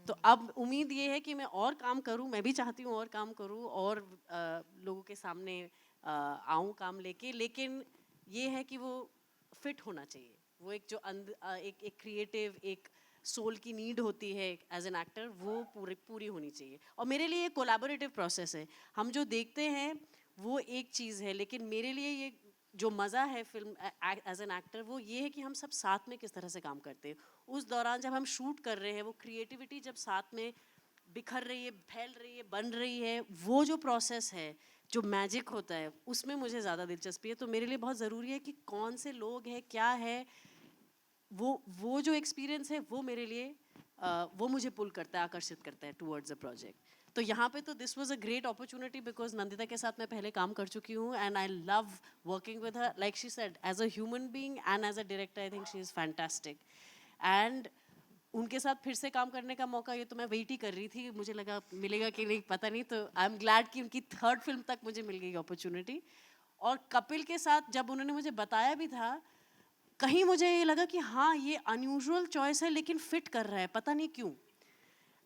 तो अब उम्मीद ये है कि मैं और काम करूं, मैं भी चाहती हूं और काम करूं और लोगों के सामने आऊं काम लेके, लेकिन ये है कि वो फिट होना चाहिए। वो एक जो एक क्रिएटिव, एक सोल की नीड होती है एज एन एक्टर, वो पूरी होनी चाहिए। और मेरे लिए ये कोलैबोरेटिव प्रोसेस है। हम जो देखते हैं वो एक चीज़ है, लेकिन मेरे लिए ये जो मज़ा है फिल्म एज एन एक्टर, वो ये है कि हम सब साथ में किस तरह से काम करते हैं। उस दौरान जब हम शूट कर रहे हैं, वो क्रिएटिविटी जब साथ में बिखर रही है, फैल रही है, बन रही है, वो जो प्रोसेस है, जो मैजिक होता है, उसमें मुझे ज़्यादा दिलचस्पी है। तो मेरे लिए बहुत ज़रूरी है कि कौन से लोग हैं, क्या है, वो जो एक्सपीरियंस है, वो मेरे लिए वो मुझे पुल करता है, आकर्षित करता है टुवर्ड्स द प्रोजेक्ट। तो यहाँ पे तो this was a great opportunity because Nandita के साथ मैं पहले काम कर चुकी हूँ and I love working with her, like she said, as a human being and as a director I think she is fantastic. And उनके साथ फिर से काम करने का मौका, ये तो मैं वेट ही कर रही थी, मुझे लगा मिलेगा कि नहीं पता नहीं, तो आई एम ग्लैड कि उनकी थर्ड फिल्म तक मुझे मिल गई अपॉर्चुनिटी। और कपिल के साथ जब उन्होंने मुझे बताया भी था, कहीं मुझे ये लगा कि हाँ ये अनयूजुअल चॉइस है लेकिन फिट कर रहा है, पता नहीं क्यों।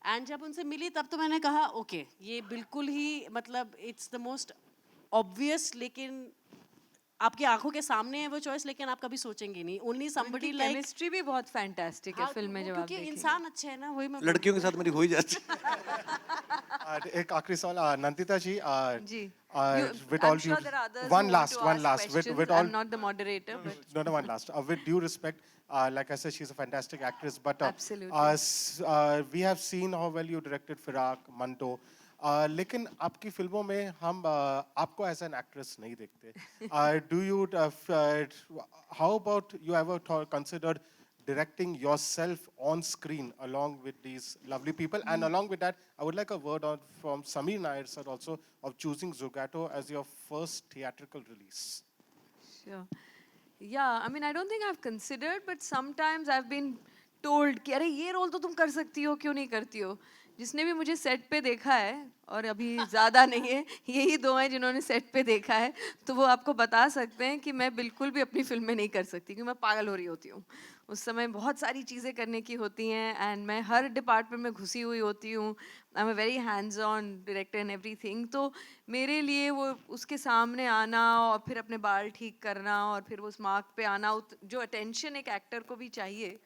एंड जब उनसे मिली तब तो मैंने कहा ओके ये बिल्कुल ही मतलब इट्स द मोस्ट ऑब्वियस, लेकिन आपकी आंखों के सामने है वो चॉइस, लेकिन आप कभी सोचेंगे नहीं। ओनली समबडी लाइक केमिस्ट्री भी बहुत फैंटास्टिक है फिल्म में जब आप क्योंकि देखेंगे। इंसान अच्छे हैं ना, वही मैं लड़कियों के साथ मेरी हो ही जाती है। एक आखिरी सवाल नंदिता जी, जी with I'm all sure due there are others one who want last to one ask last questions. with all I'm not the moderator, but no, one last. With due respect, like I said, she's a fantastic actress. But Absolutely. we have seen how well you directed Firak, Manto. लेकिन आपकी फिल्मों में हम आपको एज एन एक्ट्रेस नहीं देखते. Do you? How about you ever considered directing yourself on screen along with these lovely people? And along with that, I would like a word on from Sameer Nair sir also of choosing Zugato as your first theatrical release. sure. Yeah, I mean, I don't think I've considered, but sometimes I've been told कि अरे ये रोल तो तुम कर सकती हो, क्यों नहीं करती हो? जिसने भी मुझे सेट पे देखा है, और अभी ज़्यादा नहीं है, यही दो हैं जिन्होंने सेट पे देखा है, तो वो आपको बता सकते हैं कि मैं बिल्कुल भी अपनी फिल्म में नहीं कर सकती, क्योंकि मैं पागल हो रही होती हूँ। उस समय बहुत सारी चीज़ें करने की होती हैं एंड मैं हर डिपार्टमेंट में घुसी हुई होती हूँ। I am a very hands on director and everything. तो मेरे लिए वो उसके सामने आना और फिर अपने बाल ठीक करना और फिर वो उस मार्क पे आना, जो अटेंशन एक एक्टर को भी चाहिए,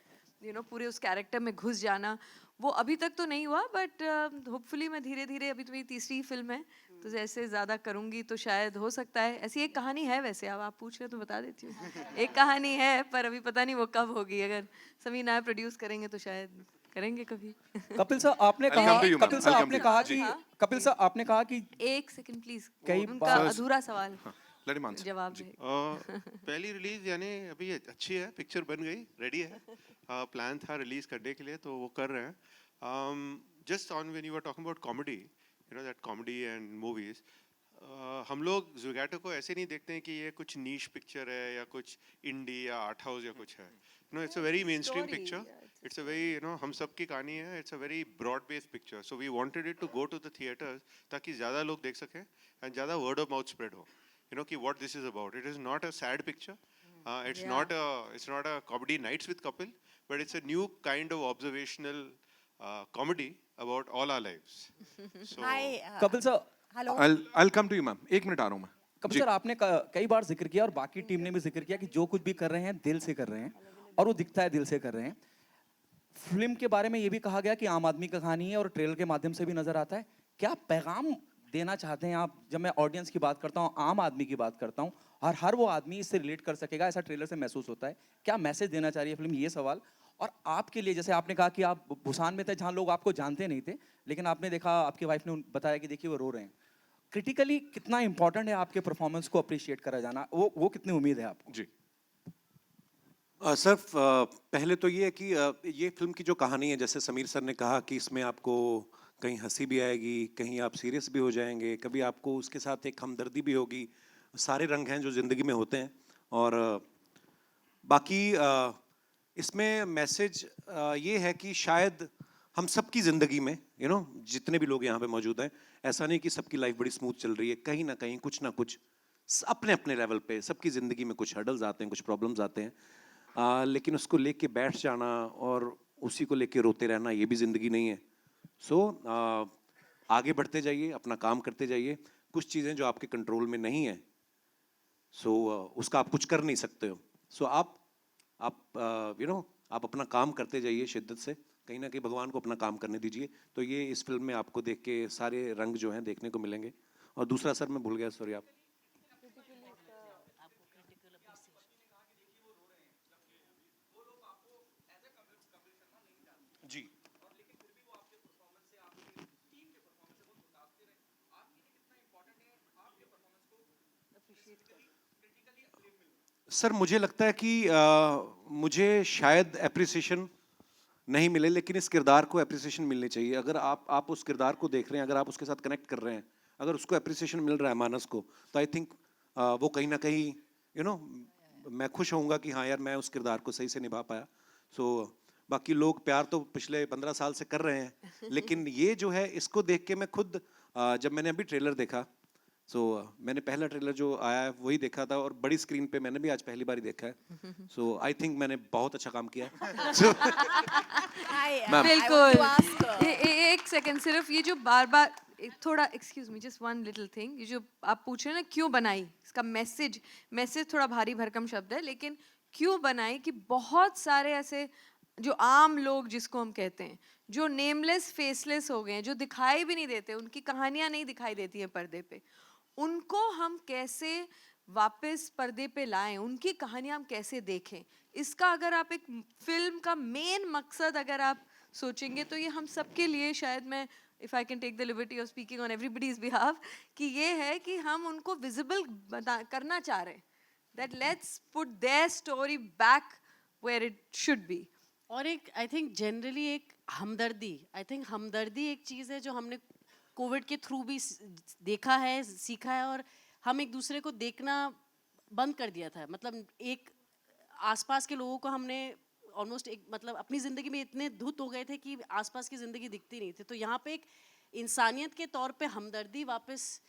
पूरे उस कैरेक्टर में घुस जाना, वो अभी तक तो नहीं हुआ, बट होपफुली मैं धीरे धीरे, अभी तो मेरी तीसरी फिल्म है, तो जैसे ज़्यादा करूँगी तो शायद हो सकता है। ऐसी एक कहानी है वैसे, अब आप पूछ रहे हो तो बता देती हूँ। एक कहानी है, पर अभी पता नहीं वो कब होगी। अगर समीर नायर प्रोड्यूस करेंगे तो शायद करेंगे कभी। कपिल सर आपने I'll कहा, come to you, ma'am. Kapil sir I'll come आपने to you. कहा जी. कि कपिल सर आपने कहा कि एक सेकंड प्लीज, कई उनका बार- अधूरा सवाल Let him answer. जवाब जी. दे। पहली रिलीज यानी अभी अच्छी है, पिक्चर बन गई, रेडी है. प्लान था रिलीज करने के लिए, तो वो कर रहे हैं. Just on when you were talking about comedy, you know that comedy and movies, हम लोग जुगैटो को ऐसे नहीं देखते हैं कि ये कुछ नीश पिक्चर है या कुछ इंडी या आर्ट हाउस या कुछ है. No, it's a very mainstream story, picture. yeah, it's a very, हम सब की कहानी है. It's a very broad based picture. So we wanted it to go to the theatres ताकि ज़्यादा लोग देख सकें एंड ज़्यादा वर्ड ऑफ माउथ स्प्रेड हो. कि what this is about. It is not a sad picture. It's Yeah. not a comedy nights with Kapil, but it's a new kind of observational comedy about all our lives. So Kapil sir I'll come to you, ma'am. एक मिनट आ रहा हूँ मैं. कपिल सर आपने कई बार जिक्र किया और बाकी टीम ने भी जिक्र किया कि जो कुछ भी कर रहे हैं दिल से कर रहे हैं, और वो दिखता है दिल से कर रहे हैं। फिल्म के बारे में ये भी कहा गया कि आम आदमी का कहानी है और ट्रेलर के माध्यम से भी नजर आता है। क्या पैगाम देना चाहते हैं आप? जब मैं ऑडियंस की बात करता हूँ, आम आदमी की बात करता हूँ, और हर वो आदमी इससे रिलेट कर सकेगा, ऐसा ट्रेलर से महसूस होता है। क्या मैसेज देना चाह रही है फिल्म, ये सवाल। और आपके लिए, जैसे आपने कहा कि आप बुसान में थे जहाँ लोग आपको जानते नहीं थे, लेकिन आपने देखा, आपकी वाइफ ने बताया कि देखिए वो रो रहे हैं। क्रिटिकली कितना इंपॉर्टेंट है आपके परफॉर्मेंस को अप्रिशिएट करा जाना, वो कितनी उम्मीद है आपको? जी. सर, पहले तो ये है कि ये फिल्म की जो कहानी है, जैसे समीर सर ने कहा कि इसमें आपको कहीं हंसी भी आएगी, कहीं आप सीरियस भी हो जाएंगे, कभी आपको उसके साथ एक हमदर्दी भी होगी। सारे रंग हैं जो ज़िंदगी में होते हैं। और बाकी इसमें मैसेज ये है कि शायद हम सबकी ज़िंदगी में जितने भी लोग यहाँ पे मौजूद हैं, ऐसा नहीं कि सबकी लाइफ बड़ी स्मूथ चल रही है। कहीं ना कहीं कुछ ना कुछ अपने अपने लेवल पे सबकी ज़िंदगी में कुछ हर्डल्स आते हैं, कुछ प्रॉब्लम्स आते हैं। लेकिन उसको लेके बैठ जाना और उसी को लेके रोते रहना, ये भी ज़िंदगी नहीं है। सो आगे बढ़ते जाइए, अपना काम करते जाइए। कुछ चीज़ें जो आपके कंट्रोल में नहीं है, उसका आप कुछ कर नहीं सकते हो। सो आप अपना काम करते जाइए शिद्दत से। कहीं ना कहीं भगवान को अपना काम करने दीजिए, तो ये इस फिल्म में आपको देख के सारे रंग जो हैं देखने को मिलेंगे। और दूसरा सर मैं भूल गया, सॉरी आप। जी। सर मुझे लगता है कि मुझे शायद एप्रिसिएशन नहीं मिले, लेकिन इस किरदार को एप्रिसिएशन मिलनी चाहिए। अगर आप उस किरदार को देख रहे हैं, अगर आप उसके साथ कनेक्ट कर रहे हैं, अगर उसको एप्रिसिएशन मिल रहा है मानस को, तो आई थिंक वो कहीं ना कहीं मैं खुश होऊंगा कि हाँ यार मैं उस किरदार को सही से निभा पाया। सो बाकी लोग प्यार तो पिछले 15 साल से कर रहे हैं, लेकिन ये जो है इसको देख के मैं खुद जब मैंने अभी ट्रेलर देखा, मैंने पहला ट्रेलर जो आया है वही देखा था, और बड़ी स्क्रीन पे मैंने भी आज पहली बार ही देखा है। सो आई थिंक मैंने बहुत अच्छा काम किया है। बिल्कुल। एक सेकंड, सिर्फ ये जो बार बार थोड़ा excuse me, just one little thing, ये जो आप पूछ रहे हैं ना क्यों बनाई, इसका मैसेज थोड़ा भारी भरकम शब्द है, लेकिन क्यों बनाई कि बहुत सारे ऐसे जो आम लोग जिसको हम कहते हैं, जो नेमलेस फेसलेस हो गए हैं, जो दिखाई भी नहीं देते, उनकी कहानियां नहीं दिखाई देती हैं पर्दे पे, उनको हम कैसे वापस पर्दे पे लाएं, उनकी कहानियां हम कैसे देखें, इसका अगर आप एक फिल्म का मेन मकसद अगर आप सोचेंगे तो ये हम सबके लिए, शायद मैं if I can take the liberty of speaking on everybody's behalf, कि ये है कि हम उनको विजिबल करना चाह रहे हैं, that let's put their story back where it should be. और एक आई थिंक जनरली एक हमदर्दी, आई थिंक हमदर्दी एक चीज़ है जो हमने कोविड के थ्रू भी देखा है, सीखा है, और हम एक दूसरे को देखना बंद कर दिया था। मतलब एक आसपास के लोगों को हमने ऑलमोस्ट एक मतलब अपनी ज़िंदगी में इतने धुत हो गए थे कि आसपास की ज़िंदगी दिखती नहीं थी। तो यहाँ पे एक इंसानियत के तौर पे हमदर्दी वापस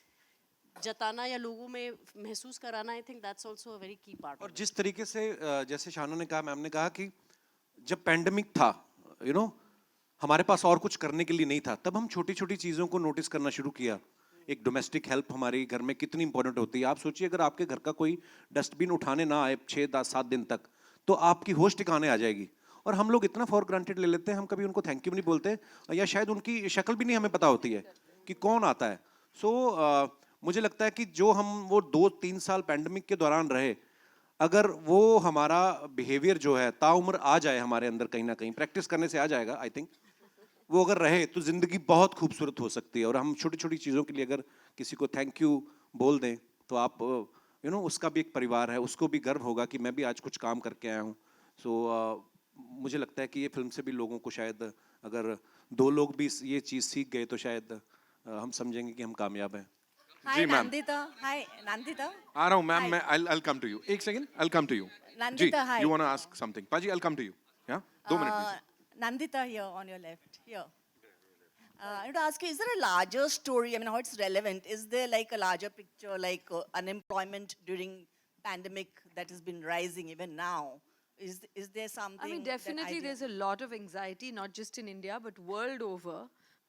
जताना या लोगों में महसूस कराना, I think that's also a very की पार्ट। और जिस तरीके से जैसे शाना ने कहा, मैम ने कहा कि जब पैंडेमिक था, हमारे पास और कुछ करने के लिए नहीं था, तब हम छोटी छोटी चीज़ों को नोटिस करना शुरू किया। एक डोमेस्टिक हेल्प हमारे घर में कितनी इंपॉर्टेंट होती है। आप सोचिए अगर आपके घर का कोई डस्टबिन उठाने ना आए 6-7 दिन तक, तो आपकी होश ठिकाने आ जाएगी। और हम लोग इतना फॉर ग्रांटेड ले लेते हैं, हम कभी उनको थैंक यू भी नहीं बोलते, या शायद उनकी शक्ल भी नहीं हमें पता होती है कि कौन आता है। मुझे लगता है कि जो हम वो 2-3 साल पैंडेमिक के दौरान रहे, अगर वो हमारा बिहेवियर जो है ताउम्र आ जाए हमारे अंदर, कहीं ना कहीं प्रैक्टिस करने से आ जाएगा, आई थिंक वो अगर रहे तो जिंदगी बहुत खूबसूरत हो सकती है। और हम छोटी छोटी चीज़ों के लिए अगर किसी को थैंक यू बोल दें, तो आप उसका भी एक परिवार है, उसको भी गर्व होगा कि मैं भी आज कुछ काम करके आया हूँ। मुझे लगता है कि ये फिल्म से भी लोगों को शायद, अगर 2 लोग भी ये चीज़ सीख गए, तो शायद हम समझेंगे कि हम कामयाब हैं। जी मैम। हाय नंदिता। आ रहा हूँ मैम, मैं I'll come to you. एक second, I'll come to you. जी, Nandita, hi. you want to ask something? Paji, I'll come to you. Yeah, 2 minutes. Please. Nandita here on your left. Here. I want to ask you, is there a larger story? I mean, how it's relevant? Is there like a larger picture, like unemployment during pandemic that has been rising even now? Is there something? I mean, definitely there's a lot of anxiety, not just in India, but world over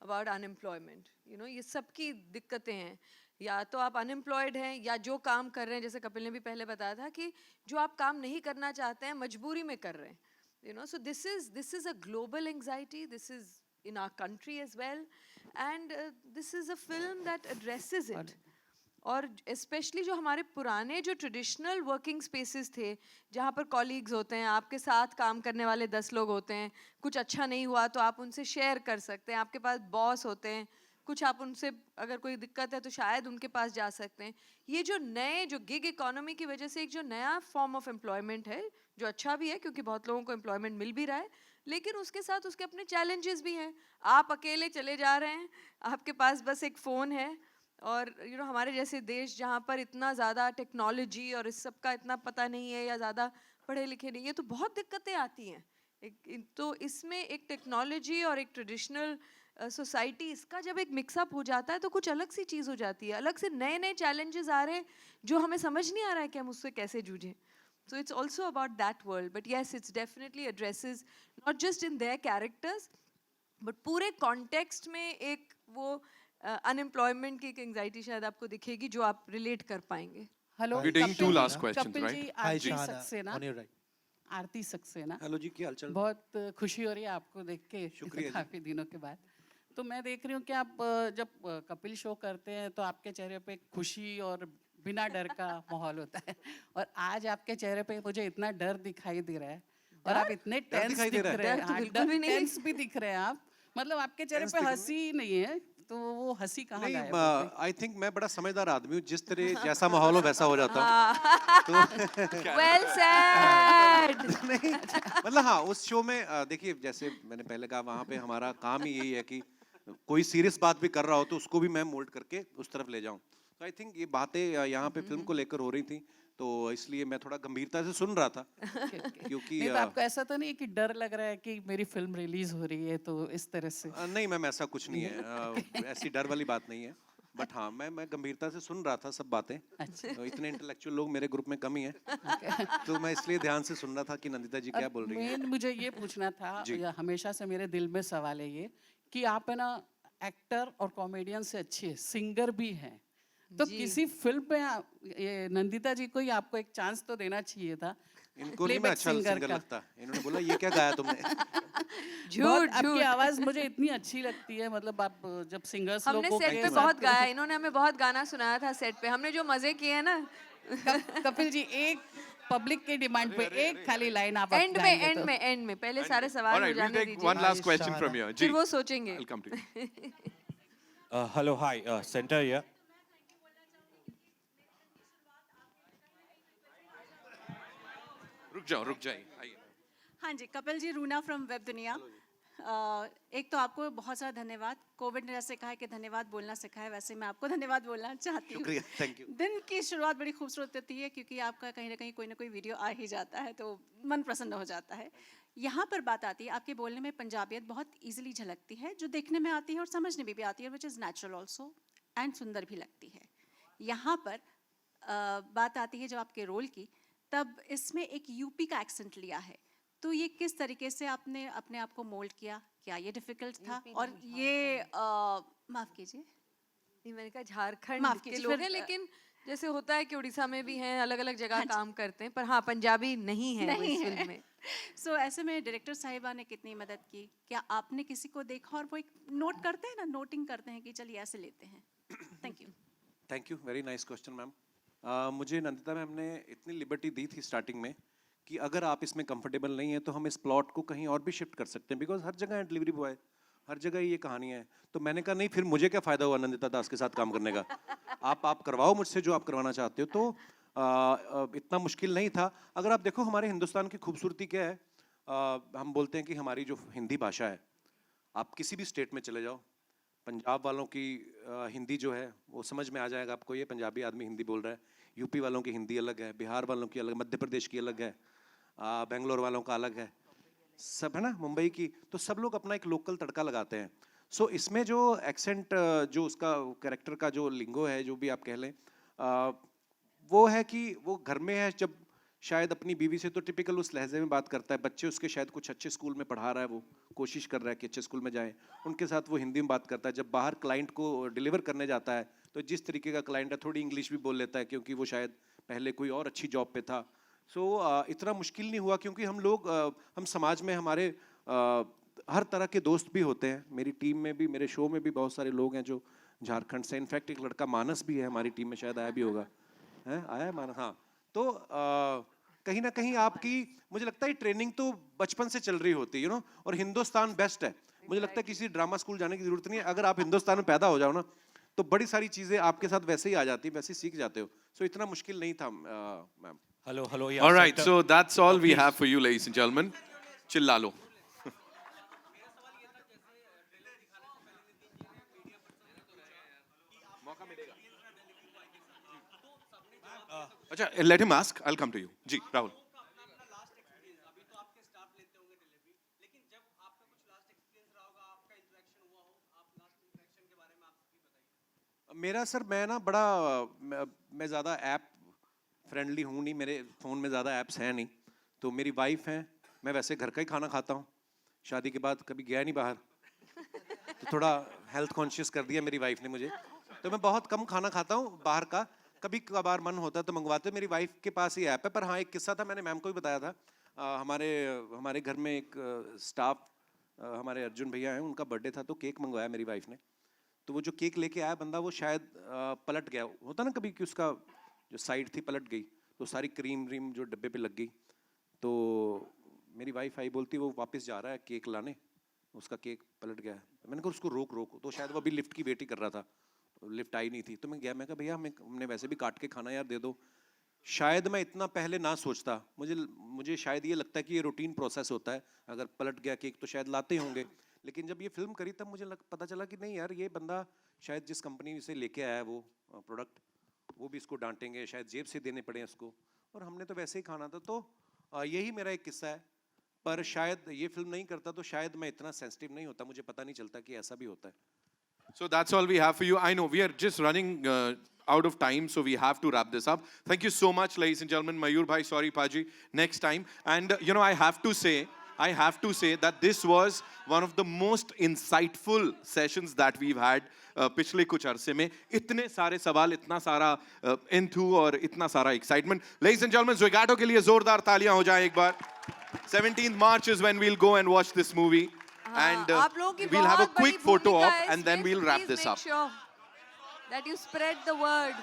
about unemployment. ये सबकी दिक्कतें हैं। या तो आप अनएम्प्लॉयड हैं, या जो काम कर रहे हैं, जैसे कपिल ने भी पहले बताया था कि जो आप काम नहीं करना चाहते हैं मजबूरी में कर रहे हैं। So this is a global anxiety. This is in our country as well, and this is a film that addresses it. और स्पेशली जो हमारे पुराने जो ट्रेडिशनल वर्किंग स्पेसेस थे, जहाँ पर कॉलीग्स होते हैं, आपके साथ काम करने वाले 10 लोग होते हैं, कुछ अच्छा नहीं हुआ तो आप उनसे शेयर कर सकते हैं, आपके पास बॉस होते हैं, कुछ आप उनसे अगर कोई दिक्कत है तो शायद उनके पास जा सकते हैं। ये जो नए जो गिग इकोनॉमी की वजह से एक जो नया फॉर्म ऑफ एम्प्लॉयमेंट है, जो अच्छा भी है क्योंकि बहुत लोगों को एम्प्लॉयमेंट मिल भी रहा है, लेकिन उसके साथ उसके अपने चैलेंजेस भी हैं। आप अकेले चले जा रहे हैं, आपके पास बस एक फ़ोन है, और हमारे जैसे देश जहाँ पर इतना ज़्यादा टेक्नोलॉजी और इस सब का इतना पता नहीं है, या ज़्यादा पढ़े लिखे नहीं है, तो बहुत दिक्कतें आती हैं। तो इसमें एक टेक्नोलॉजी और एक ट्रेडिशनल सोसाइटी, इसका जब एक मिक्सअप हो जाता है तो कुछ अलग सी चीज़ हो जाती है, अलग से नए नए चैलेंजेस आ रहे हैं जो हमें समझ नहीं आ रहा है कि हम उससे कैसे जूझें। So it's also about that world, but yes, it's definitely addresses not just in their characters, but पूरे context में एक वो unemployment की एक anxiety शायद आपको दिखेगी जो आप relate कर पाएंगे। Hello, We're taking 2 last questions, Kapil ji, right? Aarti Saxena. Aarti Saxena. Hello ji, क्या हालचाल? बहुत खुशी हो रही है आपको देख के शुक्रिया जी। काफी दिनों के बाद। तो मैं देख रही हूँ कि आप जब कपिल शो करते हैं तो आपके चेहरे पे खुशी और बिना डर का माहौल होता है, और आज आपके चेहरे पे मुझे इतना डर दिखाई दे रहा है, और आप इतने टेंस दिख रहे हैं। डर तो बिल्कुल भी नहीं। टेंस भी दिख रहे हैं आप, मतलब आपके चेहरे पे हंसी नहीं है, तो वो हंसी कहाँ नहीं, गायब हो गई? आई थिंक मैं बड़ा समझदार आदमी हूँ, जिस तरह जैसा माहौल हो वैसा हो जाता हूँ। Well said. नहीं, मतलब हाँ, उस शो में देखिए, जैसे मैंने पहले कहा, वहाँ पे हमारा काम ही यही है कि कोई सीरियस बात भी कर रहा हो तो उसको भी मैं मोल्ड करके उस तरफ ले जाऊँ। तो आई थिंक ये बातें यहाँ पे फिल्म को लेकर हो रही थी, तो इसलिए मैं थोड़ा गंभीरता से सुन रहा था, क्योंकि नहीं तो आपको ऐसा तो नहीं कि डर लग रहा है कि मेरी फिल्म रिलीज हो रही है तो इस तरह से? नहीं मैम, ऐसा कुछ नहीं है, ऐसी डर वाली बात नहीं है। बट हाँ, मैं गंभीरता से सुन रहा था सब बातें। तो इतने इंटेलेक्चुअल लोग मेरे ग्रुप में कम ही हैं, तो मैं इसलिए ध्यान से सुन रहा था कि नंदिता जी क्या बोल रही हैं। मेन मुझे ये पूछना था, या हमेशा से मेरे दिल में सवाल है ये, कि आप है ना एक्टर और कॉमेडियन से अच्छे हैं, सिंगर भी हैं, तो किसी फिल्म में ये नंदिता जी को ही आपको एक चांस तो देना चाहिए था। इनको नहीं मैं अच्छा सिंगर लगता, इन्होंने बोला ये क्या गाया तुमने। झूठ, आपकी आवाज मुझे इतनी अच्छी लगती है, मतलब आप जब सिंगर्स लोगों हमने को सेट पे बहुत गाया, इन्होंने हमें बहुत गाना सुनाया था सेट पे, हमने जो मजे किए हैं ना। कपिल जी, एक पब्लिक की डिमांड पे एक खाली लाइन आप एंड में गाएंगे एंड तो। में एंड में पहले सारे All सवाल हो right, we'll जाने take दीजिए, one last question from here. फिर जी, वो सोचेंगे। I'll come to you. Hello, hi, Center here. रुक जाइए, आइए। हाँ जी, कपिल जी, रूना फ्रॉम वेब दुनिया। एक तो आपको बहुत सारा धन्यवाद, कोविड ने जैसे कहा है कि धन्यवाद बोलना सिखाया, वैसे मैं आपको धन्यवाद बोलना चाहती हूँ। शुक्रिया, थैंक यू। दिन की शुरुआत बड़ी खूबसूरत होती है क्योंकि आपका कहीं ना कहीं कोई ना कोई वीडियो आ ही जाता है तो मन प्रसन्न हो जाता है। यहाँ पर बात आती है, आपके बोलने में पंजाबियत बहुत ईजिली झलकती है, जो देखने में आती है और समझने में भी आती है, which is natural also and सुंदर भी लगती है। यहाँ पर बात आती है जब आपके रोल की, तब इसमें एक यूपी का एक्सेंट लिया है, तो ये किस तरीके से आपने अपने आप को मोल्ड किया? क्या ये डिफिकल्ट था? और ये माफ कीजिए, नहीं, मैंने कहा झारखंड माफ के कीजिए, लोग फिर- हैं, लेकिन जैसे होता है कि उड़ीसा में भी हैं, अलग अलग जगह काम करते हैं, पर हाँ पंजाबी नहीं है वो इस फिल्म में। सो ऐसे में डायरेक्टर साहिबा ने कितनी मदद की? क्या आपने किसी को देखा और वो एक नोट करते हैं ना, नोटिंग करते हैं कि चलिए ऐसे लेते हैं? Thank you. Thank you, very nice question ma'am. मुझे नंदिता मैम ने इतनी लिबर्टी दी थी स्टार्टिंग में कि अगर आप इसमें कंफर्टेबल नहीं है तो हम इस प्लॉट को कहीं और भी शिफ्ट कर सकते हैं, बिकॉज हर जगह डिलीवरी बॉय, हर जगह ये कहानी है। तो मैंने कहा नहीं, फिर मुझे क्या फ़ायदा हुआ नंदिता दास के साथ काम करने का। आप करवाओ मुझसे जो आप करवाना चाहते हो। तो इतना मुश्किल नहीं था। अगर आप देखो हमारे हिंदुस्तान की खूबसूरती क्या है, हम बोलते हैं कि हमारी जो हिंदी भाषा है, आप किसी भी स्टेट में चले जाओ, पंजाब वालों की हिंदी जो है वो समझ में आ जाएगा आपको, ये पंजाबी आदमी हिंदी बोल रहा है। यूपी वालों की हिंदी अलग है, बिहार वालों की अलग, मध्य प्रदेश की अलग है, बेंगलोर वालों का अलग है, सब है ना, मुंबई की। तो सब लोग अपना एक लोकल तड़का लगाते हैं। सो इसमें जो एक्सेंट, जो उसका कैरेक्टर का जो लिंगो है, जो भी आप कह लें, वो है कि वो घर में है, जब शायद अपनी बीवी से तो टिपिकल उस लहजे में बात करता है, बच्चे उसके शायद कुछ अच्छे स्कूल में पढ़ा रहा है, वो कोशिश कर रहा है कि अच्छे स्कूल में जाएं, उनके साथ वो हिंदी में बात करता है। जब बाहर क्लाइंट को डिलीवर करने जाता है तो जिस तरीके का क्लाइंट है, थोड़ी इंग्लिश भी बोल लेता है, क्योंकि वो शायद पहले कोई और अच्छी जॉब पे था। सो इतना मुश्किल नहीं हुआ, क्योंकि हम लोग, हम समाज में हमारे हर तरह के दोस्त भी होते हैं। मेरी टीम में भी, मेरे शो में भी बहुत सारे लोग हैं जो झारखंड से, इनफैक्ट एक लड़का मानस भी है हमारी टीम में, शायद आया भी होगा, है आया है मानस, हाँ। तो कहीं ना कहीं आपकी, मुझे लगता है ट्रेनिंग तो बचपन से चल रही होती है, यू नो, और हिंदुस्तान बेस्ट है। मुझे लगता है किसी ड्रामा स्कूल जाने की जरूरत नहीं है, अगर आप हिंदुस्तान में पैदा हो जाओ ना, तो बड़ी सारी चीजें आपके साथ वैसे ही आ जाती, वैसे ही सीख जाते हो। सो इतना मुश्किल नहीं था ma'am. Hello, yeah. All right, Center. so that's all we Please. have for you, ladies and gentlemen. चिल्ला लो। अच्छा, let him ask. I'll come to you. जी, राहुल। मेरा सर, मैं ना बड़ा, मैं ज़्यादा ऐप फ्रेंडली हूँ नहीं, मेरे फ़ोन में ज़्यादा ऐप्स हैं नहीं। तो मेरी वाइफ हैं, मैं वैसे घर का ही खाना खाता हूँ, शादी के बाद कभी गया नहीं बाहर, तो थोड़ा हेल्थ कॉन्शियस कर दिया मेरी वाइफ ने मुझे। तो मैं बहुत कम खाना खाता हूँ बाहर का, कभी कभार मन होता है तो मंगवाते। मेरी वाइफ के पास ही ऐप है। पर हाँ, एक किस्सा था, मैंने मैम को भी बताया था। हमारे घर में एक स्टाफ, हमारे अर्जुन भैया हैं, उनका बर्थडे था, तो केक मंगवाया मेरी वाइफ ने। तो वो जो केक लेके आया बंदा, वो शायद पलट गया, होता ना कभी कि उसका जो साइड थी पलट गई, तो सारी क्रीम व्रीम जो डब्बे पे लग गई। तो मेरी वाइफ आई, बोलती वो वापस जा रहा है केक लाने, उसका केक पलट गया है। मैंने कहा उसको रोक रोक, तो शायद वो अभी लिफ्ट की वेट ही कर रहा था, लिफ्ट आई नहीं थी, तो मैं गया, मैं कहा भैया हमने वैसे भी काट के खाना यार दे दो। शायद मैं इतना पहले ना सोचता, मुझे शायद ये लगता है कि ये रूटीन प्रोसेस होता है, अगर पलट गया केक तो शायद लाते होंगे, लेकिन जब ये फिल्म करी तब मुझे पता चला कि नहीं यार, ये बंदा शायद जिस कंपनी से लेके आया है वो प्रोडक्ट, वो भी इसको डांटेंगे, शायद जेब से देने पड़े इसको, और हमने तो वैसे ही खाना था। तो यही मेरा एक किस्सा है, पर शायद ये फिल्म नहीं करता तो शायद मैं इतना सेंसिटिव नहीं होता, मुझे पता नहीं चलता कि ऐसा भी होता है। So that's all we have for you. I know we are just running out of time, so we have to wrap this up. Thank you so much, ladies and gentlemen. Mayur bhai, sorry Paji, next time. And you know, I have to say that this was one of the most insightful sessions that we've had पिछले कुछ अरसे में. इतने सारे सवाल, इतना सारा into और इतना सारा excitement. Ladies and gentlemen, Zogato के लिए जोरदार तालियां हो जाएं एक बार. 17th March is when we'll go and watch this movie. And आप लोगों की we'll have a बहुत बड़ी quick photo भूमिका op है and then इसमें, we'll so wrap please this make up. sure that you spread the word.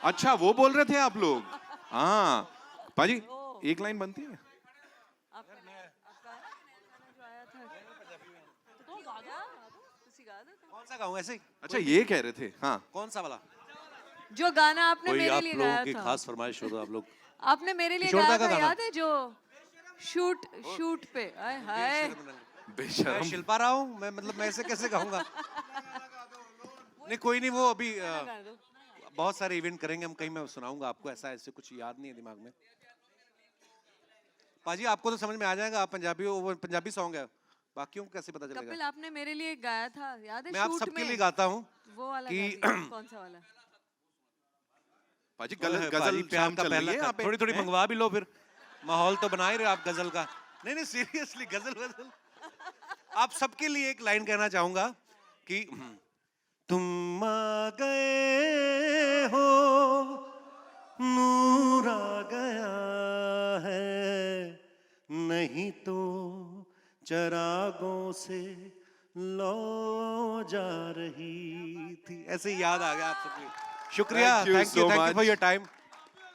अच्छा, वो बोल रहे थे आप लोग? हाँ, पाजी, एक लाइन बनती है? कौन सा गाऊं ऐसे ही? अच्छा, ये कह रहे थे, हाँ. कौन सा वाला? जो गाना आपने कोई मेरे आप लिए लोगों गाया की था, खास फरमाइश हो तो आप लोग। आपने मेरे लिए किशोरदा गाया का था, गाना। याद है जो शूट पे, हाय हाय मैं बेशरम. शिल्पा रहा हूँ, मैं मतलब मैं ऐसे कैसे गाऊंगा? नहीं कोई नहीं, वो अभी बहुत सारे इवेंट करेंगे हम, कहीं मैं सुनाऊंगा आपको, ऐसे कुछ याद नहीं है दिमाग में। पाजी आपको तो समझ में आ जाएगा, आप पंजाबी हो, वो पंजाबी सॉन्ग है, बाकियों को कैसे पता कपिल चलेगा? आपने मेरे लिए गाया था, याद है मैं आप शूट सबके में? लिए गाता हूँ वो वाला कि कौन सा वाला? पाजी, पाजी गजल प्यार शाम का चल रही पहला है यहाँ पे. थोड़ी थोड़ी मंगवा भी लो, फिर माहौल तो बना ही रहे आप गजल का। नहीं नहीं सीरियसली, गजल आप सबके लिए एक लाइन कहना चाहूंगा कि तुम आ गए हो, नूर आ गया है, नहीं तो चरागों से लो जा रही थी। ऐसे ही याद आ गया आप सबके। शुक्रिया, Thank you thank so you much. For your time.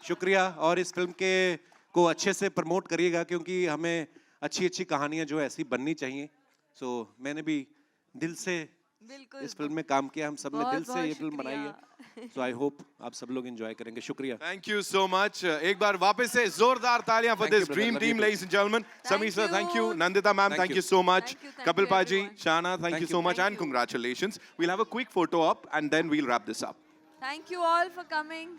शुक्रिया, और इस फिल्म के को अच्छे से प्रमोट करिएगा, क्योंकि हमें अच्छी अच्छी कहानियां जो ऐसी बननी चाहिए। सो मैंने भी दिल से बिल्कुल इस फिल्म में काम किया, हम सब ने दिल से बहुत ये फिल्म बनाई है। सो आई होप आप सब लोग एंजॉय करेंगे। शुक्रिया। Thank you so much. एक बार वापस से जोरदार तालियां for Thank you, this brother. dream Love team, you too. ladies and gentlemen. Samir sir, thank you. you. Nandita ma'am, thank you so much. Thank you, Kapil Paji, everyone. Shana, thank you so much, and congratulations. We'll have a quick photo op and then we'll wrap this up. Thank you all for coming.